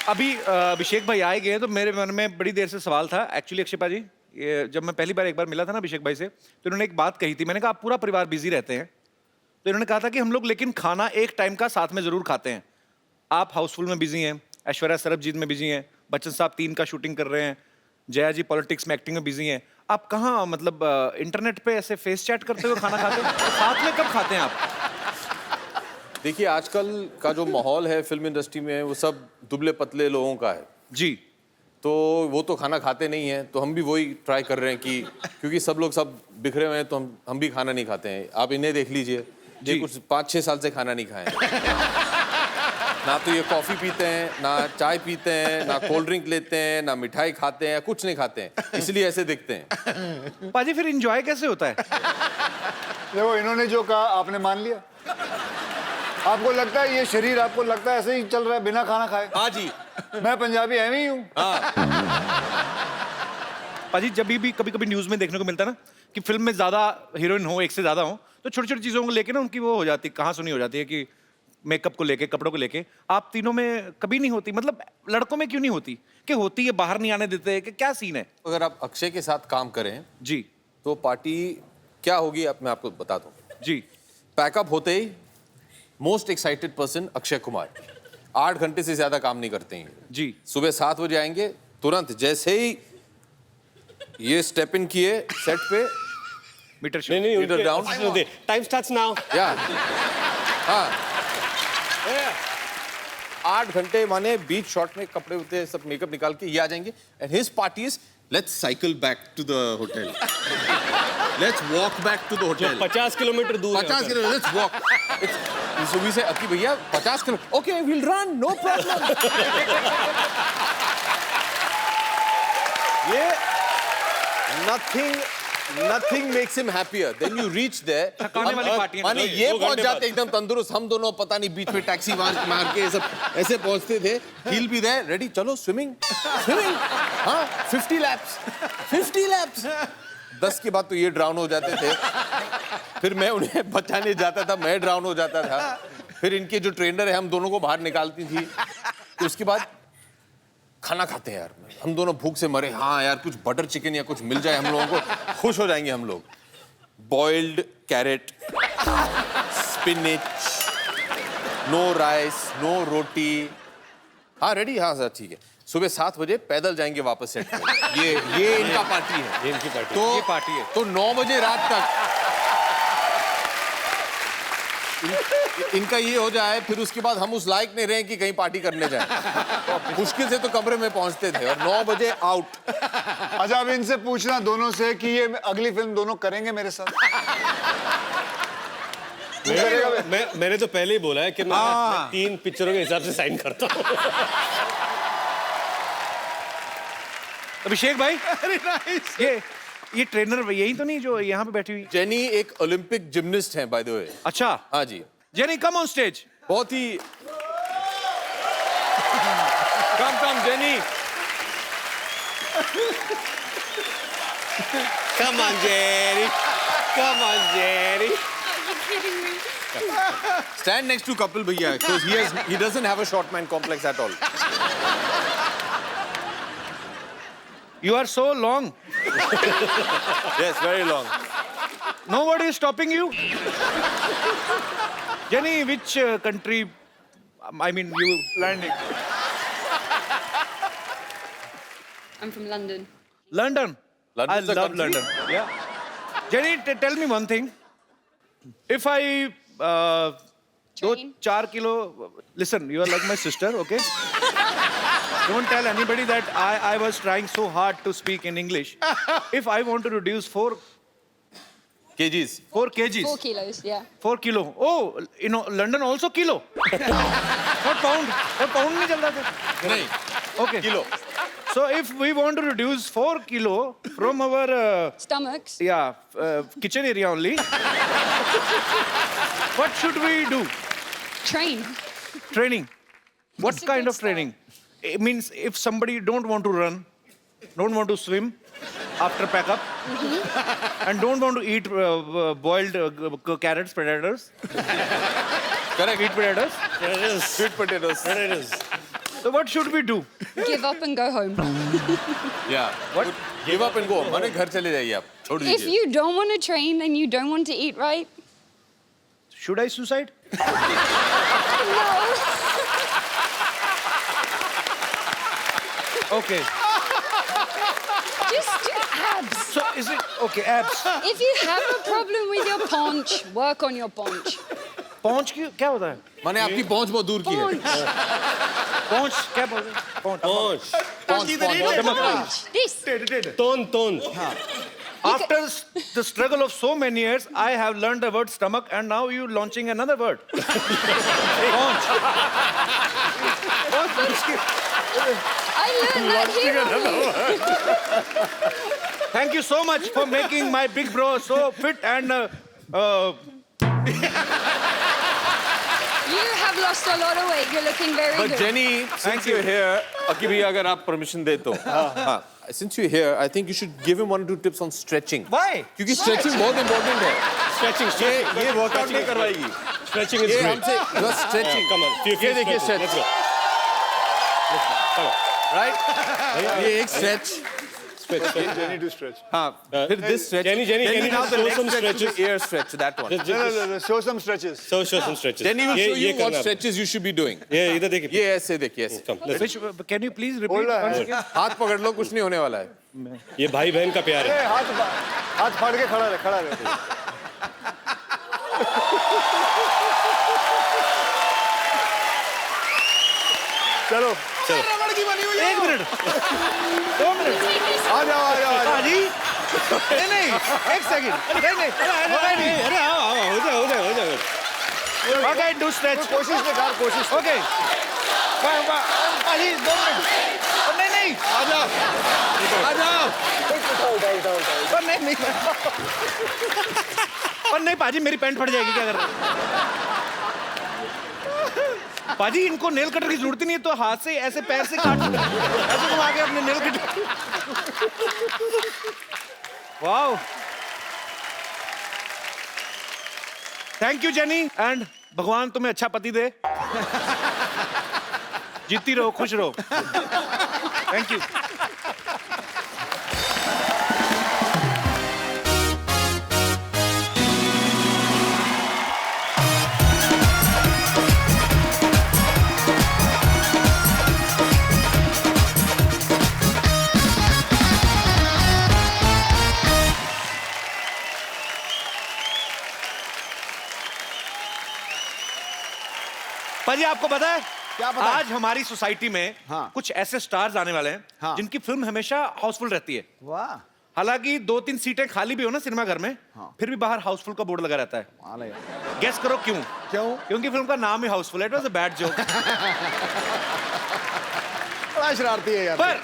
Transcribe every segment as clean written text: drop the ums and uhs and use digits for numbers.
अभी अभिषेक भाई आए गए तो मेरे मन में बड़ी देर से सवाल था एक्चुअली अक्षय पाजी। ये जब मैं पहली बार एक बार मिला था ना अभिषेक भाई से, तो इन्होंने एक बात कही थी। मैंने कहा आप पूरा परिवार बिजी रहते हैं, तो इन्होंने कहा था कि हम लोग लेकिन खाना एक टाइम का साथ में जरूर खाते हैं। आप हाउसफुल में बिजी हैं, ऐश्वर्या सरबजीत में बिजी हैं, बच्चन साहब 3 का शूटिंग कर रहे हैं, जया जी पॉलिटिक्स में एक्टिंग में बिजी हैं। आप कहाँ मतलब इंटरनेट पे ऐसे फेस चैट करते हुए खाना खाते हैं? तो साथ में कब खाते हैं आप? देखिए आजकल का जो माहौल है फिल्म इंडस्ट्री में वो सब दुबले पतले लोगों का है जी। तो वो तो खाना खाते नहीं हैं, तो हम भी वही ट्राई कर रहे हैं कि क्योंकि सब लोग सब बिखरे हुए हैं तो हम भी खाना नहीं खाते हैं। आप इन्हें देख लीजिए, ये कुछ 5-6 साल से खाना नहीं खाए हैं। ना तो ये कॉफ़ी पीते हैं, ना चाय पीते हैं, ना कोल्ड ड्रिंक लेते हैं, ना मिठाई खाते हैं, कुछ नहीं खाते हैं, इसलिए ऐसे दिखते हैं। पाजी फिर इंजॉय कैसे होता है? देखो इन्होंने जो कहा आपने मान लिया। आपको लगता है ये शरीर आपको लगता है ऐसे ही चल रहा है बिना खाना खाए? हाँ जी, मैं पंजाबी एवं ही हूँ। पाजी जब भी कभी कभी न्यूज में देखने को मिलता है ना कि फिल्म में ज्यादा हीरोइन हो, एक से ज्यादा हो, तो छोटी छोटी चीजों को लेके ना उनकी वो हो जाती, कहाँ सुनी हो जाती है कि मेकअप को लेके, कपड़ों को लेके। आप तीनों में कभी नहीं होती? मतलब लड़कों में क्यों नहीं होती? कि होती है बाहर नहीं आने देते, कि क्या सीन है? अगर आप अक्षय के साथ काम करें जी तो पार्टी क्या होगी मैं आपको बता दूं। जी। पैकअप होते ही most excited person Akshay Kumar 8 घंटे से ज्यादा काम नहीं करते हैं जी। सुबह 7 बजे आएंगे, तुरंत जैसे ही ये स्टेप इन किए सेट पे मीटर शो। नहीं meter down, time starts now. या हाँ 8 घंटे माने बीच शॉट में कपड़े होते हैं, सब मेकअप निकाल के ये आ जाएंगे and his party is let's cycle back to the hotel, let's walk back to the hotel. 50 kilometre दूर है 50 किलोमीटर, लेट्स वॉक। सुबह से अकी भैया 50 kilometre, okay will run, no problem. ये nothing makes him happier. Then you reach there, थकाने वाली party है ना। माने ये पहुंच जाते एकदम तंदुरुस्त, हम दोनों पता नहीं बीच में टैक्सी मार के सब ऐसे पहुंचते थे। He'll be there, ready, चलो स्विमिंग, हाँ 50 laps। 10 के बाद तो ये ड्राउन हो जाते थे, फिर मैं उन्हें बचाने जाता था, मैं ड्राउन हो जाता था, फिर इनके जो ट्रेनर है हम दोनों को बाहर निकालती थी, तो उसके बाद खाना खाते हैं यार, हम दोनों भूख से मरे, हाँ यार कुछ बटर चिकन या कुछ मिल जाए हम लोगों को, खुश हो जाएंगे हम लोग। Boiled carrot, spinach, no rice, no roti, हाँ रेडी, हाँ सर ठीक है। सुबह 7 बजे पैदल जाएंगे वापस सेट पे। ये इनका पार्टी है, ये इनकी पार्टी। तो ये पार्टी है। तो 9 बजे रात तक इनका ये हो जाए, फिर उसके बाद हम उस लायक नहीं रहे कि कहीं पार्टी करने जाएं। मुश्किल से तो कमरे में पहुंचते थे और 9 बजे आउट। अच्छा अब इनसे पूछना दोनों से कि ये अगली फिल्म दोनों करेंगे मेरे साथ? मैंने तो पहले ही बोला है कि मैं 3 पिक्चरों के हिसाब से साइन करता हूँ। अभिषेक भाई ये ट्रेनर यही तो नहीं जो यहाँ पे बैठी हुई? जेनी एक ओलंपिक जिम्नास्ट हैं बाय द वे। अच्छा हाँ जी, जेनी कम ऑन स्टेज। बहुत ही कम jenny. Come on, Jerry. Come on, Jerry. Stand next to Kapil Bhaiya because he doesn't have a short man complex at all. You are so long. Yes, very long. Nobody is stopping you. Jenny, which country? I mean, you landing? I'm from London. London. London's I a love country? London. Yeah. Jenny, tell me one thing. If I do Train. 4 kilo, listen, you are like my sister, okay? Don't tell anybody that I was trying so hard to speak in English. If I want to reduce 4 kgs. 4 kgs. 4 kilos, yeah. 4 kilo. Oh, you know, London also kilo. Not pound. Not pound नहीं चल रहा था. नहीं, Okay. kilo. So if we want to reduce 4 kilo from our Stomachs. kitchen area only, what should we do? Train. Training. What It's a kind good of training? It means if somebody don't want to run, don't want to swim after pack up, and don't want to eat boiled carrots, potatoes, Correct. sweet potatoes, Sweet potatoes. So what should we do? Give up and go home. Yeah. What? Give up and go. माने घर चले जाइए आप. छोड़ If दीजिए. you don't want to train and you don't want to eat right, Should I suicide? Okay. just do abs. So is it okay? Abs. If you have a problem with your paunch, work on your paunch. पहुंच की क्या होता है? माने आपकी पहुंच बहुत दूर की है. Paunch. पहुंच क्या बोलते हैं? पहुंच. Paunch. This. तोन After the struggle of so many years, I have learned the word stomach, and now you launching another word. Paunch. I learned that here only. Thank you so much for making my big bro so fit and. You have lost a lot of weight. You're looking very But good. Jenny, since you're here, अकी भैया अगर आप permission दे तो. हाँ. Since you're here, I think you should give him 1 or 2 tips on stretching. Why? क्योंकि stretching बहुत important है. Stretching ये workout नहीं करवाएगी. स्ट्रेचिंग इज ये ग्रेट हमसे बस stretching. कम ऑन ये देखिए stretch. Let's go Right? ये एक stretch. Jenny to stretch. हाँ. फिर this stretch. Jenny, can you now just the show leg some stretch to stretches? the ear stretch, that one. No, show some stretches. show some stretches Jenny will show you what करना है. stretches you should be doing. ये इधर देखिए ये ऐसे देखिए ऐसे. कम let's Which? Can you please repeat बोला once है. again? हाथ पकड़ लो कुछ नहीं होने वाला है. ये भाई बहन का प्यार है ए, हाथ फाड़ के खड़ा रहे. चलो रबड़ की बनी हुई है. 1 मिनट 2 मिनट आ जाओ. पाजी नहीं 1 सेकंड नहीं अरे आओ हो जाए okay do stretch कोशिश तो कर कोशिश. okay पाजी 2 मिनट नहीं आ जाओ. नहीं और नहीं पाजी मेरी पैंट फट जाएगी क्या कर रहे हो पाजी इनको नेल कटर की जरूरत ही नहीं है तो हाथ से ऐसे पैर से काट ऐसे घुमा के अपने nail cutter wow thank you jenny and भगवान तुम्हें अच्छा पति दे जीती रहो खुश रहो थैंक यू पाजी आपको पता है क्या पता है? आज हमारी सोसाइटी में हाँ। कुछ ऐसे स्टार्स आने वाले हैं हाँ। जिनकी फिल्म हमेशा हाउसफुल रहती है वाह. हालांकि 2-3 सीटें खाली भी हो ना सिनेमा घर में फिर भी बाहर हाउसफुल का बोर्ड लगा रहता है गेस करो क्यों क्योंकि फिल्म का नाम ही हाउसफुल है it was a bad joke बड़ा शरारती है यार. पर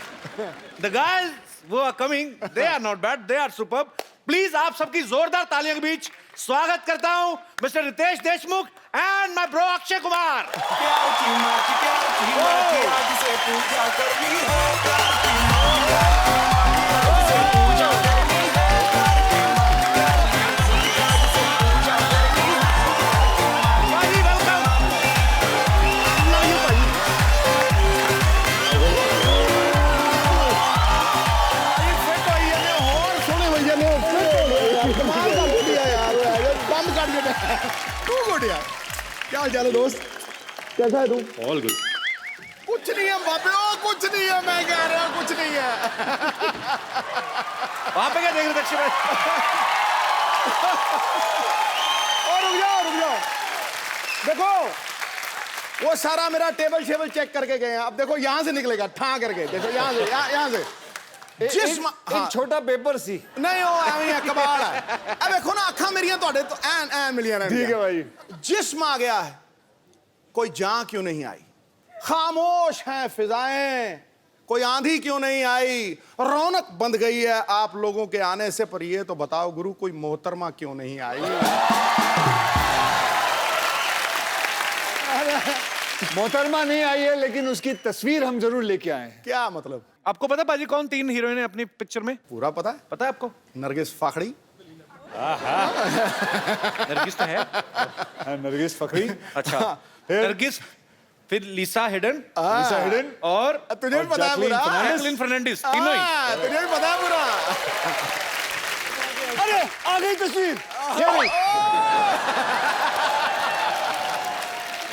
द गाइस वो are coming they are not bad they are superb please आप सबकी जोरदार तालियों के बीच स्वागत करता हूं mister Ritesh Deshmukh and my bro Akshay Kumar पाजी वेलकम क्या हाल चाल है दोस्त कैसा है तू ऑल गुड कुछ नहीं है बाबे कुछ नहीं है मैं कह रहा हूँ कुछ नहीं है. वहां पे क्या देख रहे थे अक्षय भाई और रुक जाओ देखो वो सारा मेरा टेबल चेक करके गए हैं. अब देखो यहाँ से निकलेगा ठा करके देखो यहाँ से एक छोटा पेपर सी नहीं वो ਐਵੇਂ ਹੀ ਕਬਾੜ ਹੈ ਇਹ ਵੇਖੋ ਨਾ ਅੱਖਾਂ ਮੇਰੀਆਂ ਤੁਹਾਡੇ ਤੋਂ ਐ ਮਿਲੀਆਂ ਰਹਿੰਦੀਆਂ ठीक है भाई. जिस्म आ गया है कोई जान क्यों नहीं आई खामोश हैं फिजाएं कोई आंधी क्यों नहीं आई रौनक बंद गई है आप लोगों के आने से पर ये तो बताओ गुरु कोई मोहतरमा क्यों नहीं आई मोहतरमा नहीं आई है लेकिन उसकी तस्वीर हम जरूर लेके आए हैं. क्या मतलब आपको पता पाजी कौन 3 हीरोइन है अपनी पिक्चर में पूरा पता है पता है आपको नरगिस फाखड़ी नरगिस तो है नरगिस फकरी अच्छा फिर? नरगिस फिर लिसा हेडन लिसा हेडन और तुझे भी पता है पूरा जैकलिन फर्नांडिस, तीनों ही। तुझे भी पता है पूरा। अरे आ गई तस्वीर ये रही।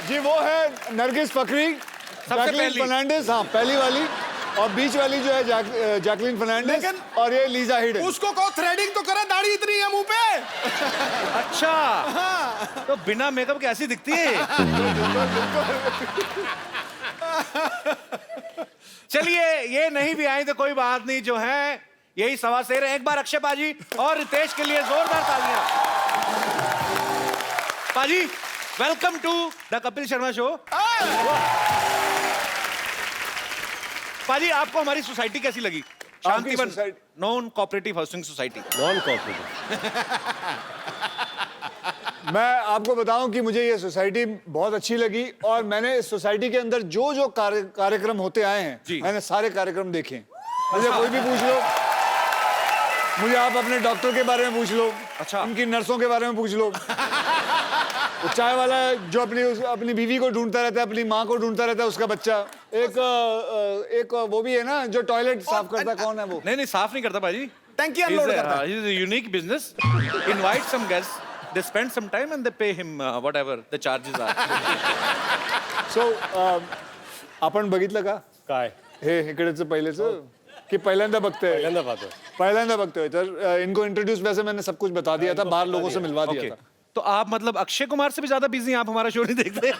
जी वो है नरगिस फकरी, जैकलिन पहली। फर्नांडिस, हाँ पहली वाली, और बीच वाली जो है जैकलिन फर्नांडिस, लेकिन और ये लिसा हेडन। उसको कहो थ्रेडिंग तो करे, दाढ़ी इतनी है मुंह पे। अच्छा, तो बिना मेकअप के ऐसी दिखती है। चलिए, ये नहीं भी आई तो कोई बात नहीं, जो है यही सवा शेर है। एक बार अक्षय पाजी और रितेश के लिए जोरदार तालियां। पाजी, welcome to the Kapil Sharma show. पाजी, आपको हमारी सोसाइटी कैसी लगी? Shantivan society? Non cooperative housing society. Non cooperative. मैं आपको बताऊं कि मुझे ये सोसाइटी बहुत अच्छी लगी, और मैंने इस सोसाइटी के अंदर जो जो कार्यक्रम होते आए जी। हैं, मैंने सारे कार्यक्रम देखे हैं। मुझे कोई भी पूछ लो, मुझे आप अपने डॉक्टर के बारे में पूछ लो, अच्छा। उनकी नर्सों के बारे में पूछ लो, वो चाय वाला जो अपनी बीवी को ढूंढता रहता है, अपनी माँ को ढूंढता रहता है, उसका बच्चा, एक वो भी है ना जो टॉयलेट साफ करता है, कौन है वो? नहीं, साफ नहीं करता पाजी, टंकी अनलोड करता है। He's a unique business. Invite some guests, they spend some time and they pay him whatever the charges are. सो आपण बघितलं का काय हे इकडेचं पहिलेच की पहिल्यांदा बघतोय? पहिल्यांदा पाहतो. पहिल्यांदा बघतोय तर इनको इंट्रोड्यूस वैसे मैंने सब कुछ बता दिया था, बाहर लोगों से मिलवा दिया Okay. था। तो आप मतलब अक्षय कुमार से भी ज्यादा बिजी हैं, आप हमारा शो नहीं देखते?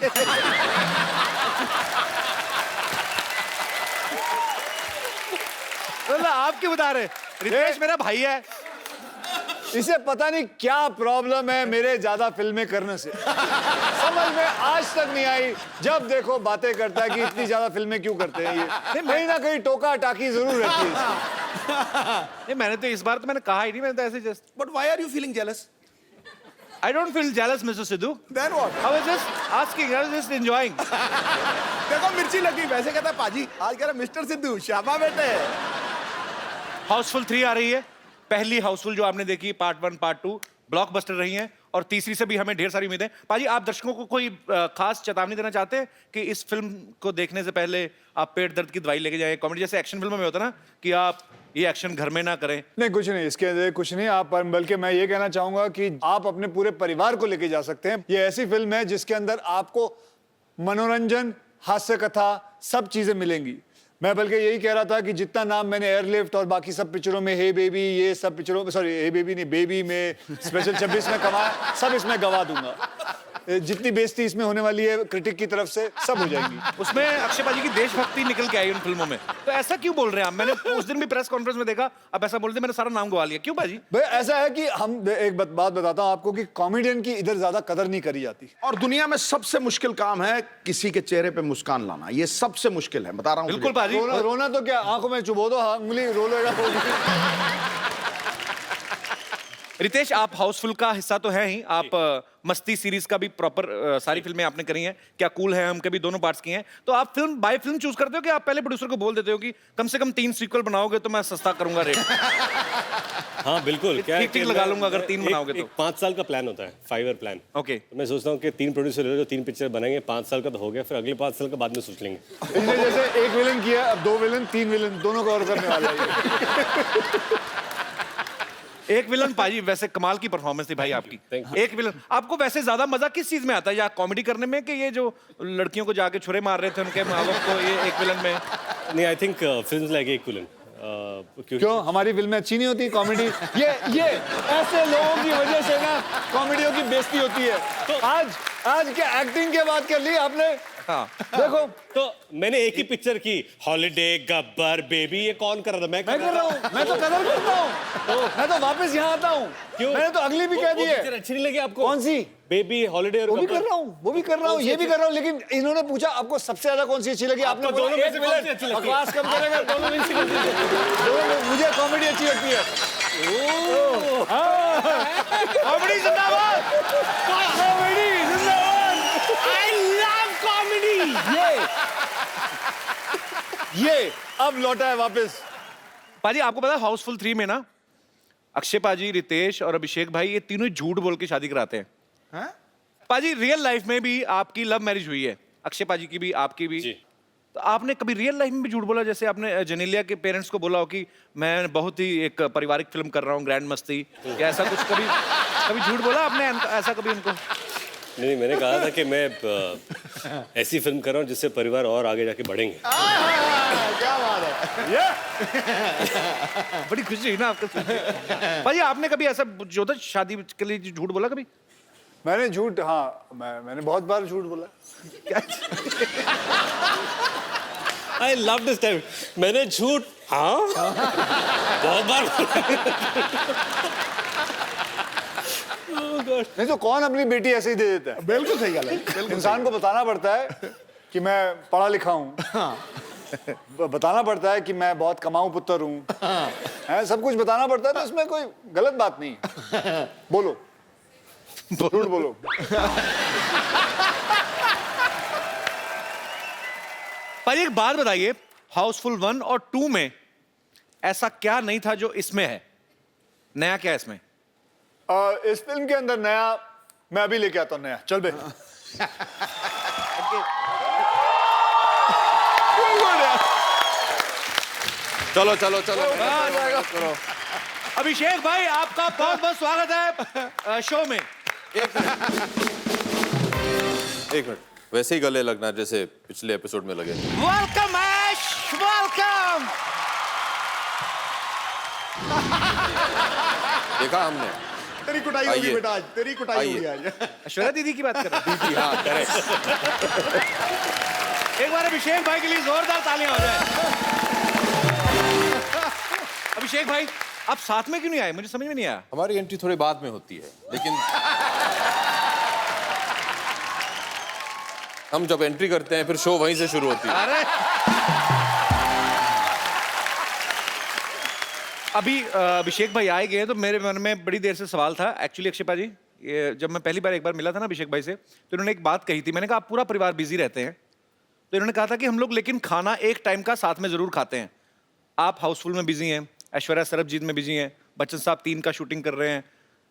मतलब आप क्यों बता रहे? रितेश मेरा भाई है। इसे पता नहीं क्या प्रॉब्लम है मेरे ज्यादा फिल्में करने से, समझ में आज तक नहीं आई। जब देखो बातें करता है कि इतनी ज्यादा फिल्में क्यों करते हैं ये, कहीं ना कहीं टोका टाकी जरूर रहती है इसकी। नहीं, मैंने तो इस बार तो मैंने कहा ही नहीं, मैंने तो ऐसे just But why are you feeling jealous? I don't feel jealous, Mr. Sidhu. Then what? I was just asking, I was just enjoying. देखो मिर्ची लगी, वैसे कहता है पाजी आज कह रहा मिस्टर सिद्धू, शाबा बेटे। हाउसफुल 3 आ रही है। पहली हाउसफुल जो आपने देखी, पार्ट 1 पार्ट 2 ब्लॉकबस्टर रही हैं, और तीसरी से भी हमें ढेर सारी उम्मीदें। पाजी, आप दर्शकों को कोई खास चेतावनी देना चाहते हैं कि इस फिल्म को देखने से पहले आप पेट दर्द की दवाई लेके जाएं? कॉमेडी जैसे एक्शन फिल्मों में होता है ना कि आप ये एक्शन घर में ना करें। नहीं, कुछ नहीं, इसके अंदर कुछ नहीं। आप बल्कि मैं ये कहना चाहूंगा कि आप अपने पूरे परिवार को लेके जा सकते हैं। ये ऐसी फिल्म है जिसके अंदर आपको मनोरंजन, हास्य कथा, सब चीजें मिलेंगी। मैं बल्कि यही कह रहा था कि जितना नाम मैंने एयरलिफ्ट और बाकी सब पिक्चरों में, हे बेबी, ये सब पिक्चरों में, सॉरी हे बेबी नहीं, बेबी में, स्पेशल 26 में कमाया, सब इसमें गवा दूंगा। जितनी बेइज्जती इसमें होने वाली है क्रिटिक की तरफ से, सब हो जाएंगी। उसमें अक्षय पाजी की देशभक्ति निकल के आई उन फिल्मों में, तो ऐसा क्यों बोल रहे हैं आप? मैंने उस दिन भी प्रेस कॉन्फ्रेंस में देखा, आप ऐसा बोलते, मैंने सारा नाम गवा लिया, क्यों पाजी? भाई ऐसा है कि हम एक बात बताता हूँ आपको कि कॉमेडियन की इधर ज्यादा कदर नहीं करी जाती। और दुनिया में सबसे मुश्किल काम है किसी के चेहरे पे मुस्कान लाना, ये सबसे मुश्किल है, बता रहा हूँ। बिल्कुल पाजी। रोना तो क्या, आंखों में चुबो दो, उंगली रो लेगा। रितेश, आप हाउसफुल का हिस्सा तो है ही, आप मस्ती सीरीज का भी प्रॉपर सारी फिल्में आपने करी हैं, क्या कूल है हम कभी दोनों पार्ट्स किए हैं, तो आप फिल्म बाय फिल्म चूज करते हो कि आप पहले प्रोड्यूसर को बोल देते हो कि कम से कम 3 सीक्वल बनाओगे तो मैं सस्ता करूंगा रेट? हाँ बिल्कुल, क्या है ठीक-ठीक कि लगा मैं- लूंगा अगर 3 बनाओगे तो। एक 5 साल का प्लान होता है, 5 ईयर प्लान। ओके। तो मैं सोचता हूँ कि 3 प्रोड्यूसर ले लो, जो 3 पिक्चर बनाएंगे, 5 साल का तो हो गया, फिर अगले 5 साल का बाद में सोच लेंगे। इसने जैसे एक विलन किया, अब 2 विलन, 3 विलन, दोनों कवर करने वाला है। एक विलन पाजी, वैसे कमाल की परफॉर्मेंस थी भाई आपकी। Thank you. एक विलन, आपको वैसे ज्यादा मजा किस चीज में आता है, या कॉमेडी करने में कि ये जो लड़कियों को जाके छुरे मार रहे थे उनके माँ बाप को, ये एक विलन में? नहीं, I think films like equivalent, क्योंकि क्यों हमारी फिल्में अच्छी नहीं होती कॉमेडी? ये ऐसे लोगों की वजह से ना कॉमेडियों की बेइज्जती होती है। तो आज क्या एक्टिंग की बात कर ली आपने? हाँ। देखो तो मैंने एक ही पिक्चर की, हॉलिडे, गब्बर, बेबी, ये कौन कर रहा था? मैं मैं कर रहा हूँ, मैं तो कदर करता हूँ, मैं तो वापस यहाँ आता हूँ। क्यों? मैंने तो अगली भी कह दी पिक्चर है। अच्छी नहीं लगी आपको? कौन सी? बेबी, हॉलिडे और वो भी गब्बर। कर रहा हूँ, वो भी कर रहा हूँ, ये भी कर रहा हूँ, लेकिन इन्होंने पूछा आपको सबसे ज्यादा कौन सी अच्छी लगी? आपने आपको बोला दोनों में एक से कौन सी विलन। अच्छी लगती है? बकवास कम करेगा, दोनों में से कौन सी अच्छी लगती है? दोनों में मुझे कॉमेडी अच्छी लगती है। कॉमेडी जिंदाबाद। कॉमेडी जिंदाबाद। I love comedy! ये अब लौटा है वापस। पाजी, आपको पता है हाउसफुल 3 में ना अक्षय पाजी, रितेश और अभिषेक भाई, ये तीनों ही झूठ बोल के शादी कराते हैं। हैं? पाजी, रियल लाइफ में भी आपकी लव मैरिज हुई है, अक्षय पाजी की भी, आपकी भी। जी। तो आपने कभी रियल लाइफ में भी झूठ बोला, जैसे आपने जेनेलिया के पेरेंट्स को बोला हो कि मैं बहुत ही एक पारिवारिक फिल्म कर रहा हूँ, ग्रैंड मस्ती, या ऐसा कुछ कभी कभी झूठ बोला आपने ऐसा कभी उनको? नहीं, मैंने कहा था कि मैं ऐसी फिल्म कर रहा हूँ जिससे परिवार और आगे जाके बढ़ेंगे। क्या बात है। बड़ी खुशी हुई ना आपको सुन के। भाई आपने कभी ऐसा जो था शादी के लिए झूठ बोला कभी? मैंने झूठ, हाँ मैंने बहुत बार झूठ बोला। I love this time. मैंने झूठ, हाँ बहुत बार नहीं तो कौन अपनी बेटी ऐसे ही दे देता है? बिल्कुल सही गल है, बिल्कुल इंसान को बताना पड़ता है कि मैं पढ़ा लिखा हूँ, बताना पड़ता है कि मैं बहुत कमाऊं पुत्र हूँ, है सब कुछ बताना पड़ता है, तो इसमें कोई गलत बात नहीं है। बोलो, झूठ बोलो। पर एक बात बताइए, हाउसफुल 1 और 2 में ऐसा क्या नहीं था जो इसमें है? नया क्या है इसमें? इस फिल्म के अंदर नया मैं अभी लेके आता हूँ नया। चल बे। चलो चलो चलो चलो। अभिषेक भाई आपका बहुत बहुत स्वागत है शो में। एक मिनट, वैसे ही गले लगना जैसे पिछले एपिसोड में लगे। वेलकम ऐश, वेलकम। देखा हमने। तेरी कुटाई होगी आइए। बेटा आज, तेरी कुटाई आइए। होगी आज। ऐश्वर्या दीदी की बात कर रहे दीदी, हाँ करेक्ट। हैं। एक बार अभिषेक भाई के लिए जोरदार तालियां हो जाए। अभिषेक भाई आप साथ में क्यों नहीं आए? मुझे समझ में नहीं आया। हमारी एंट्री थोड़ी बाद में होती है, लेकिन हम जब एंट्री करते हैं फिर शो वहीं से शुरू होती है। अरे अभी अभिषेक भाई आए गए तो मेरे मन में बड़ी देर से सवाल था एक्चुअली अक्षय पाजी। ये जब मैं पहली बार एक बार मिला था ना अभिषेक भाई से, तो इन्होंने एक बात कही थी। मैंने कहा आप पूरा परिवार बिजी रहते हैं, तो इन्होंने कहा था कि हम लोग लेकिन खाना एक टाइम का साथ में जरूर खाते हैं। आप हाउसफुल में बिजी हैं, ऐश्वर्या सरबजीत में बिजी हैं, बच्चन साहब 3 का शूटिंग कर रहे हैं,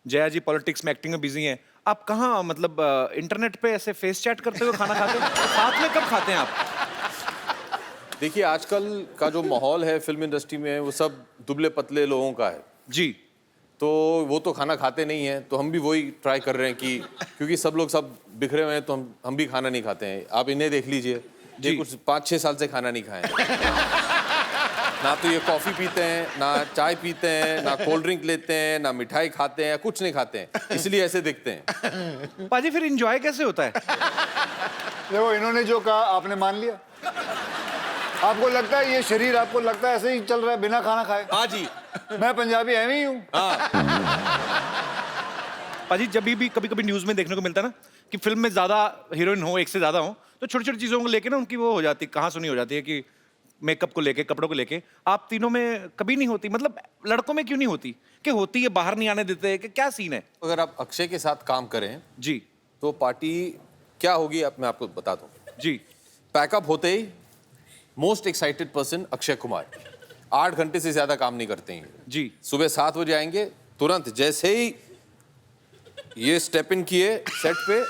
जया जी पॉलिटिक्स में एक्टिंग में बिजी हैं। आप कहाँ मतलब इंटरनेट पे ऐसे फेस चैट करते हुए खाना खाते हैं? साथ में कब खाते हैं आप? देखिए आजकल का जो माहौल है फिल्म इंडस्ट्री में वो सब दुबले पतले लोगों का है, जी। तो वो तो खाना खाते नहीं है, तो हम भी वही ट्राई कर रहे हैं कि क्योंकि सब लोग सब बिखरे हुए हैं तो हम भी खाना नहीं खाते हैं। आप इन्हें देख लीजिए, ये कुछ 5-6 साल से खाना नहीं खाए हैं। ना तो ये कॉफी पीते हैं, ना चाय पीते हैं, ना कोल्ड ड्रिंक लेते हैं, ना मिठाई खाते हैं, कुछ नहीं खाते हैं, इसलिए ऐसे दिखते हैं। पाजी फिर एंजॉय कैसे होता है? देखो इन्होंने जो कहा आपने मान लिया। आपको लगता है ये शरीर, आपको लगता है ऐसे ही चल रहा है बिना खाना खाए? हाँ जी। मैं पंजाबी एवं ही हूँ। पाजी जब भी कभी कभी न्यूज में देखने को मिलता है ना कि फिल्म में ज्यादा हीरोइन हो, एक से ज्यादा हो, तो छोटी छोटी चीजों को लेके ना उनकी वो हो जाती है, कहाँ सुनी हो जाती है कि मेकअप को लेके, कपड़ों को लेके। आप तीनों में कभी नहीं होती? मतलब लड़कों में क्यों नहीं होती? कि होती है बाहर नहीं आने देते, कि क्या सीन है? अगर आप अक्षय के साथ काम करें जी तो पार्टी क्या होगी मैं आपको बता दूं। जी। पैकअप होते ही most excited person Akshay Kumar 8 घंटे से ज्यादा काम नहीं करते हैं। जी। सुबह 7 बजे आएंगे, तुरंत जैसे ही ये स्टेप इन किए सेट पे,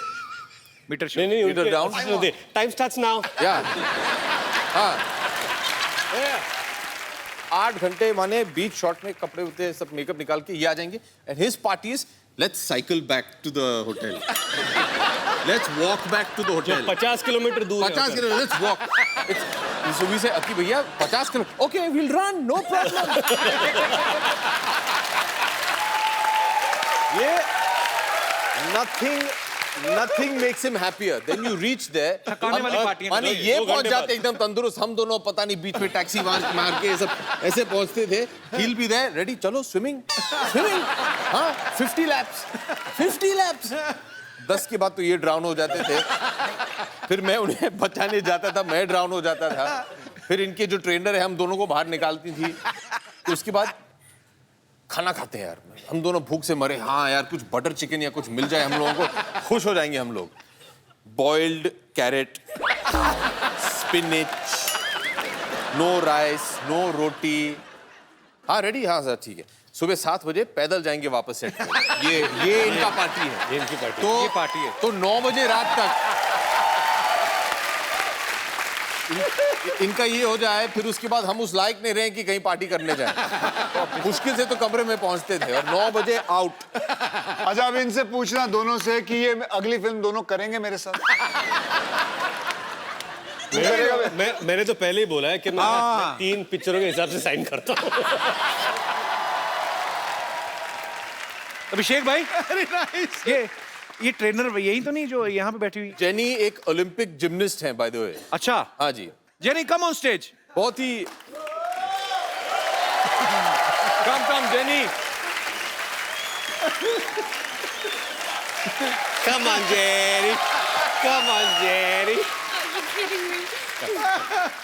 मीटर नहीं नहीं, Leader down. Time starts now. या हाँ 8 घंटे माने बीच शॉट में कपड़े होते सब मेकअप निकाल के ये आ जाएंगे and his party is let's cycle back to the hotel, let's walk back to the hotel. 50 kilometre दूर है 50 होटल। Kilometre, let's walk. सुबह से अकी भैया 50 kilometre, okay will run, no problem. ये nothing makes him happier. Then you reach there. थकाने वाली party है। माने ये पहुंच जाते एकदम तंदुरुस्त, हम दोनों पता नहीं बीच में टैक्सी मार के सब ऐसे पहुंचते थे। He'll be there, ready, चलो स्विमिंग हाँ 50 laps 10 के बाद तो ये ड्राउन हो जाते थे, फिर मैं उन्हें बचाने जाता था, मैं ड्राउन हो जाता था, फिर इनके जो ट्रेनर है हम दोनों को बाहर निकालती थी, तो उसके बाद खाना खाते हैं यार, हम दोनों भूख से मरे, हाँ यार कुछ बटर चिकन या कुछ मिल जाए हम लोगों को खुश हो जाएंगे हम लोग। Boiled carrot, spinach, no rice, no roti, हाँ रेडी, हाँ सर ठीक है। सुबह 7 बजे पैदल जाएंगे वापस सेट पे। ये इनका पार्टी है, ये इनकी पार्टी। तो ये पार्टी है। तो 9 बजे रात तक इनका ये हो जाए फिर उसके बाद हम उस लायक नहीं रहे कि कहीं पार्टी करने जाए। मुश्किल से तो कमरे में पहुंचते थे और 9 बजे आउट। अच्छा, अब इनसे पूछना दोनों से कि ये अगली फिल्म दोनों करेंगे मेरे साथ। मैंने तो पहले ही बोला है कि मैं 3 पिक्चरों के हिसाब से साइन करता हूँ। अभिषेक भाई, ये ट्रेनर यही तो नहीं जो यहाँ पे बैठी हुई? जेनी एक ओलंपिक जिम्निस्ट हैं बाय द वे। अच्छा, हाँ जी, जेनी कम ऑन स्टेज। बहुत ही कम jenny. Come on, Jerry. Come on, Jerry. Are you kidding me?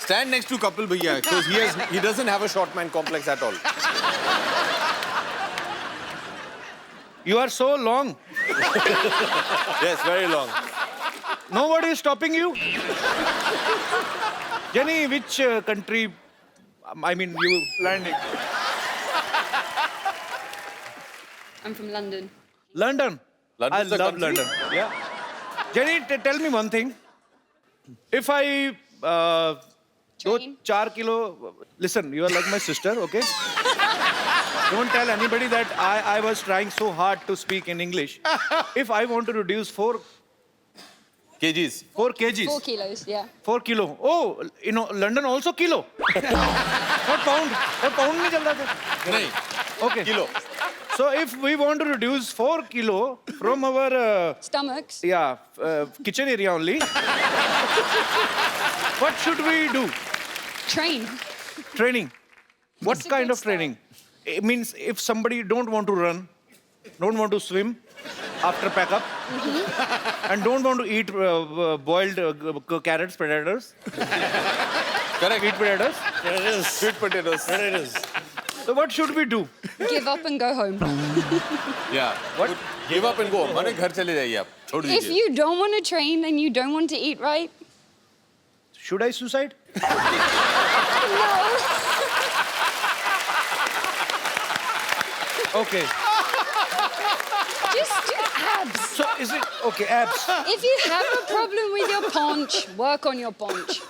Stand next to Kapil Bhaiya because he doesn't have a short man complex at all. You are so long. Yes, very long. Nobody is stopping you. Jenny, which country? I mean, you landing. I'm from London. London. London's I a love country? London. Yeah. Jenny, tell me one thing. If I Train. 4 kilo, listen, you are like my sister, okay? Don't tell anybody that I was trying so hard to speak in English. If I want to reduce 4 kgs. kgs. 4 kilos, yeah. 4 kilo. Oh, you know, London also kilo. Not pound. Not pound नहीं चलता था. नहीं, Okay. kilo. So if we want to reduce 4 kilo from our Stomachs. kitchen area only, what should we do? Train. Training. What It's a kind good of training? It means if somebody don't want to run, don't want to swim after pack up, and don't want to eat boiled carrots, potatoes, Correct. eat potatoes. Sweet potatoes. So what should we do? Give up and go home. Yeah. What? Give up and go. माने घर चले जाइए आप. छोड़ If दीजिए. you don't want to train and you don't want to eat right, Should I suicide? Okay. just do abs. So is it okay? Abs. If you have a problem with your paunch, work on your paunch.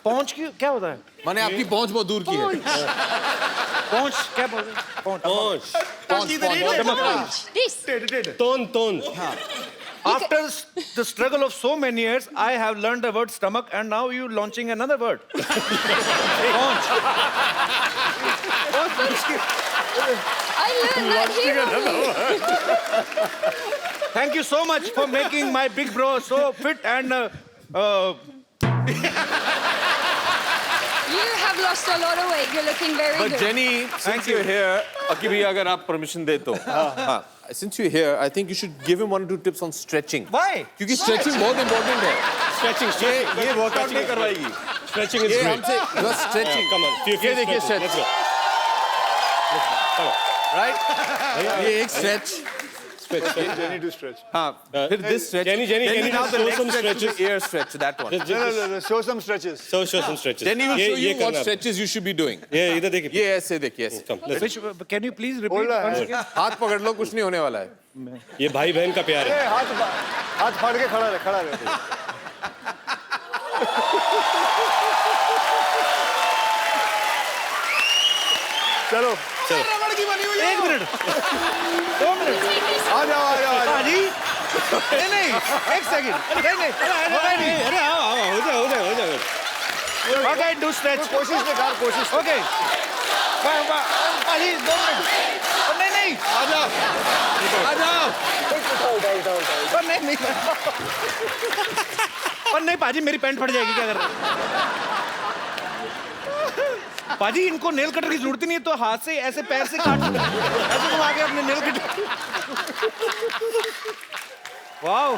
पहुंच क्या होता है? माने आपकी पहुंच बहुत दूर की है. Paunch. पहुंच क्या बोलते हैं? पहुंच. पहुंच. Paunch. This. तोन After the struggle of so many years, I have learned the word stomach, and now you launching another word. Paunch. I learned that here only. Thank you so much for making my big bro so fit and. You have lost a lot of weight. You're looking very But good. Jenny, since you're here, अकी भैया अगर आप permission दे तो. हाँ. Since you're here, I think you should give him 1 or 2 tips on stretching. Why? क्योंकि stretching बहुत important है. Stretching. ये workout नहीं करवाएगी. Stretching is ये great. हमसे just stretching. Come on. ये देखिए stretch. Let's go. Right? ये एक stretch. Jenny to stretch. हाँ. फिर this stretch. Jenny, can you now the show next some stretch is stretches? ear stretch. That one. No, show some stretches. Show some stretches. Jenny will ये- show ये you what करना है। stretches you should be doing. ये इधर देखिए. ये ऐसे देखिए ऐसे. Come, let's Which? Can you please repeat Hold on. once again? हाथ पकड़ लो कुछ नहीं होने वाला है. ये भाई बहन का प्यार है. ए, हाथ फाड़ के खड़ा रहे. चलो, एक मिनट 2 मिनट आ जाओ. पाजी नहीं एक सेकंड नहीं अरे आओ हो जाए. ओके डू स्ट्रेच कोशिश ने कर, कोशिश. ओके पाजी 2 मिनट नहीं आ जाओ. और नहीं और नहीं पाजी मेरी पैंट फट जाएगी क्या कर रहे हो? पाजी इनको नेल कटर की जरूरत ही नहीं है तो हाथ से ऐसे पैर से काट ऐसे घुमा के अपने nail cutter. Wow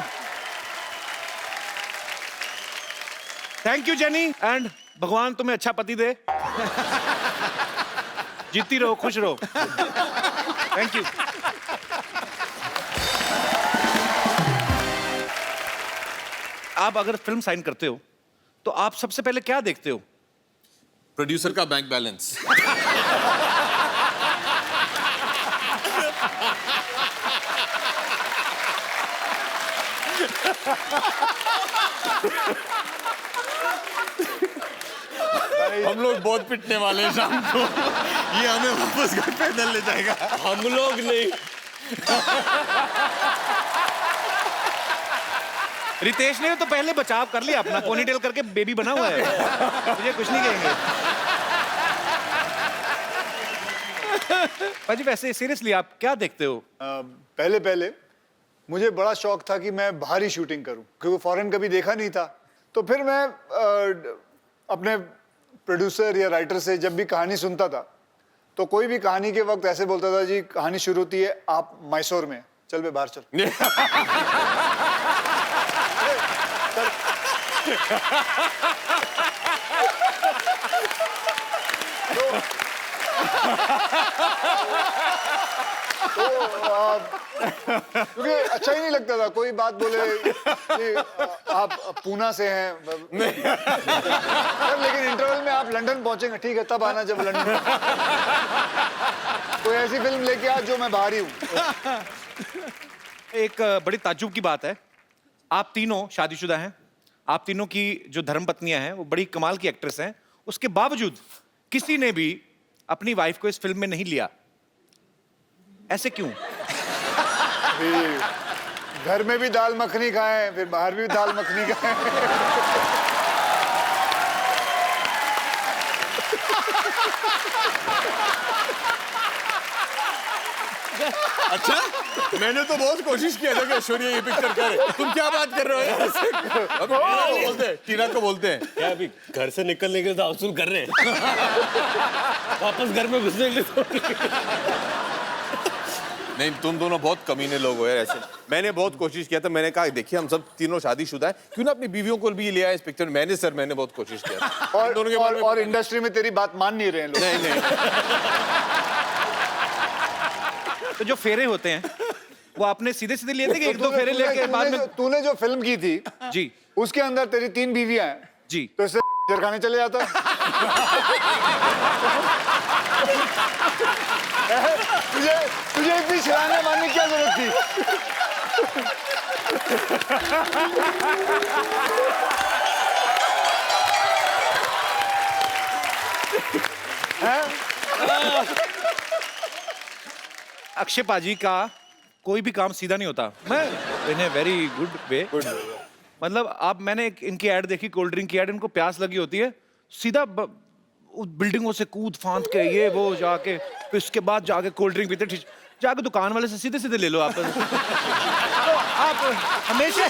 thank you jenny and भगवान तुम्हें अच्छा पति दे. जीती रहो खुश रहो. Thank you. आप अगर फिल्म साइन करते हो तो आप सबसे पहले क्या देखते हो? प्रोड्यूसर का बैंक बैलेंस. भाई। हम लोग बहुत पिटने वाले हैं शाम को। ये हमें वापस घर पैदल ले जाएगा। हम लोग नहीं। रितेश ने तो पहले बचाव कर लिया अपना, पोनीटेल करके बेबी बना हुआ है, मुझे कुछ नहीं कहेंगे। पाजी वैसे सीरियसली आप क्या देखते हो? पहले पहले मुझे बड़ा शौक था कि मैं बाहरी शूटिंग करूं, क्योंकि फॉरेन कभी देखा नहीं था। तो फिर मैं अपने प्रोड्यूसर या राइटर से जब भी कहानी सुनता था, तो कोई भी कहानी के वक्त ऐसे बोलता था, जी कहानी शुरू होती है आप मैसूर में, चल बे बाहर चल। क्योंकि अच्छा ही नहीं लगता था, कोई बात बोले कि आप पूना से हैं लेकिन इंटरवल में आप लंदन पहुंचेंगे, ठीक है तब आना जब लंदन। कोई ऐसी फिल्म लेके आ जो मैं बाहरी हूँ। एक बड़ी ताज्जुब की बात है, आप तीनों शादीशुदा हैं, आप तीनों की जो धर्मपत्नियां हैं वो बड़ी कमाल की एक्ट्रेस हैं, उसके बावजूद किसी ने भी अपनी वाइफ को इस फिल्म में नहीं लिया, ऐसे क्यों? घर में भी दाल मखनी खाएं, फिर बाहर भी दाल मखनी खाएं। अच्छा, मैंने तो बहुत कोशिश किया था कि ऐश्वर्या ये पिक्चर करे। तुम क्या बात कर रहे हो? टीना को बोलते हैं क्या अभी घर से निकलने के लिए वसूल कर रहे हैं? वापस घर में घुसने के लिए तो नहीं, तुम दोनों बहुत कमीने लोग हो यार ऐसे। मैंने बहुत कोशिश किया था, मैंने कहा देखिए हम सब तीनों शादीशुदा हैं, क्यों ना अपनी बीवियों को भी लिया इस पिक्चर में। मैंने बहुत कोशिश किया था। और, दोनों के और इंडस्ट्री में तेरी बात मान नहीं रहे हैं लोग। नहीं तो जो फेरे होते हैं वो आपने सीधे सीधे लिए थे कि एक दो फेरे लेके बाद में? तूने जो फिल्म की थी जी उसके अंदर तेरी 3 बीवियां हैं जी, तो इससे जरखाने चले जाता। तुझे तुझे इतनी छलांगे मारने की क्या जरूरत थी? अक्षय पाजी का कोई भी काम सीधा नहीं होता। मैं इन ए वेरी गुड वे, मतलब आप, मैंने इनकी ऐड देखी, कोल्ड ड्रिंक की ऐड, इनको प्यास लगी होती है, सीधा उस बिल्डिंगों से कूद फांद के ये वो जाके, फिर उसके बाद जाके कोल्ड ड्रिंक पीते, जाके दुकान वाले से सीधे सीधे ले लो आप। तो आप हमेशा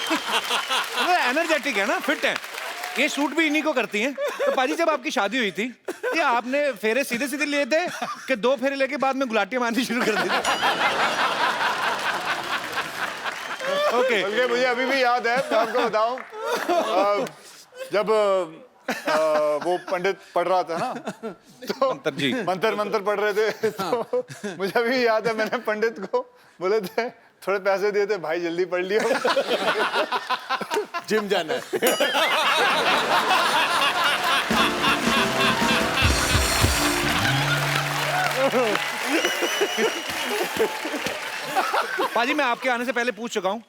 एनर्जेटिक है ना, फिट हैं, ये शूट भी इन्हीं को करती हैं। तो पाजी जब आपकी शादी हुई थी, ये आपने फेरे सीधे सीधे लिए थे कि 2 फेरे लेके बाद में गुलाटियां मारनी शुरू कर दी? ओके, बल्कि मुझे अभी भी याद है, मैं आपको बताऊं, जब वो पंडित पढ़ रहा था ना, तो मंत्र पढ़ रहे थे, तो मुझे अभी याद है मैंने पंडित को बोले थे थोड़े पैसे दिए थे, भाई जल्दी पढ़ लियो, जिम जाना है। पाजी मैं आपके आने से पहले पूछ चुका हूं,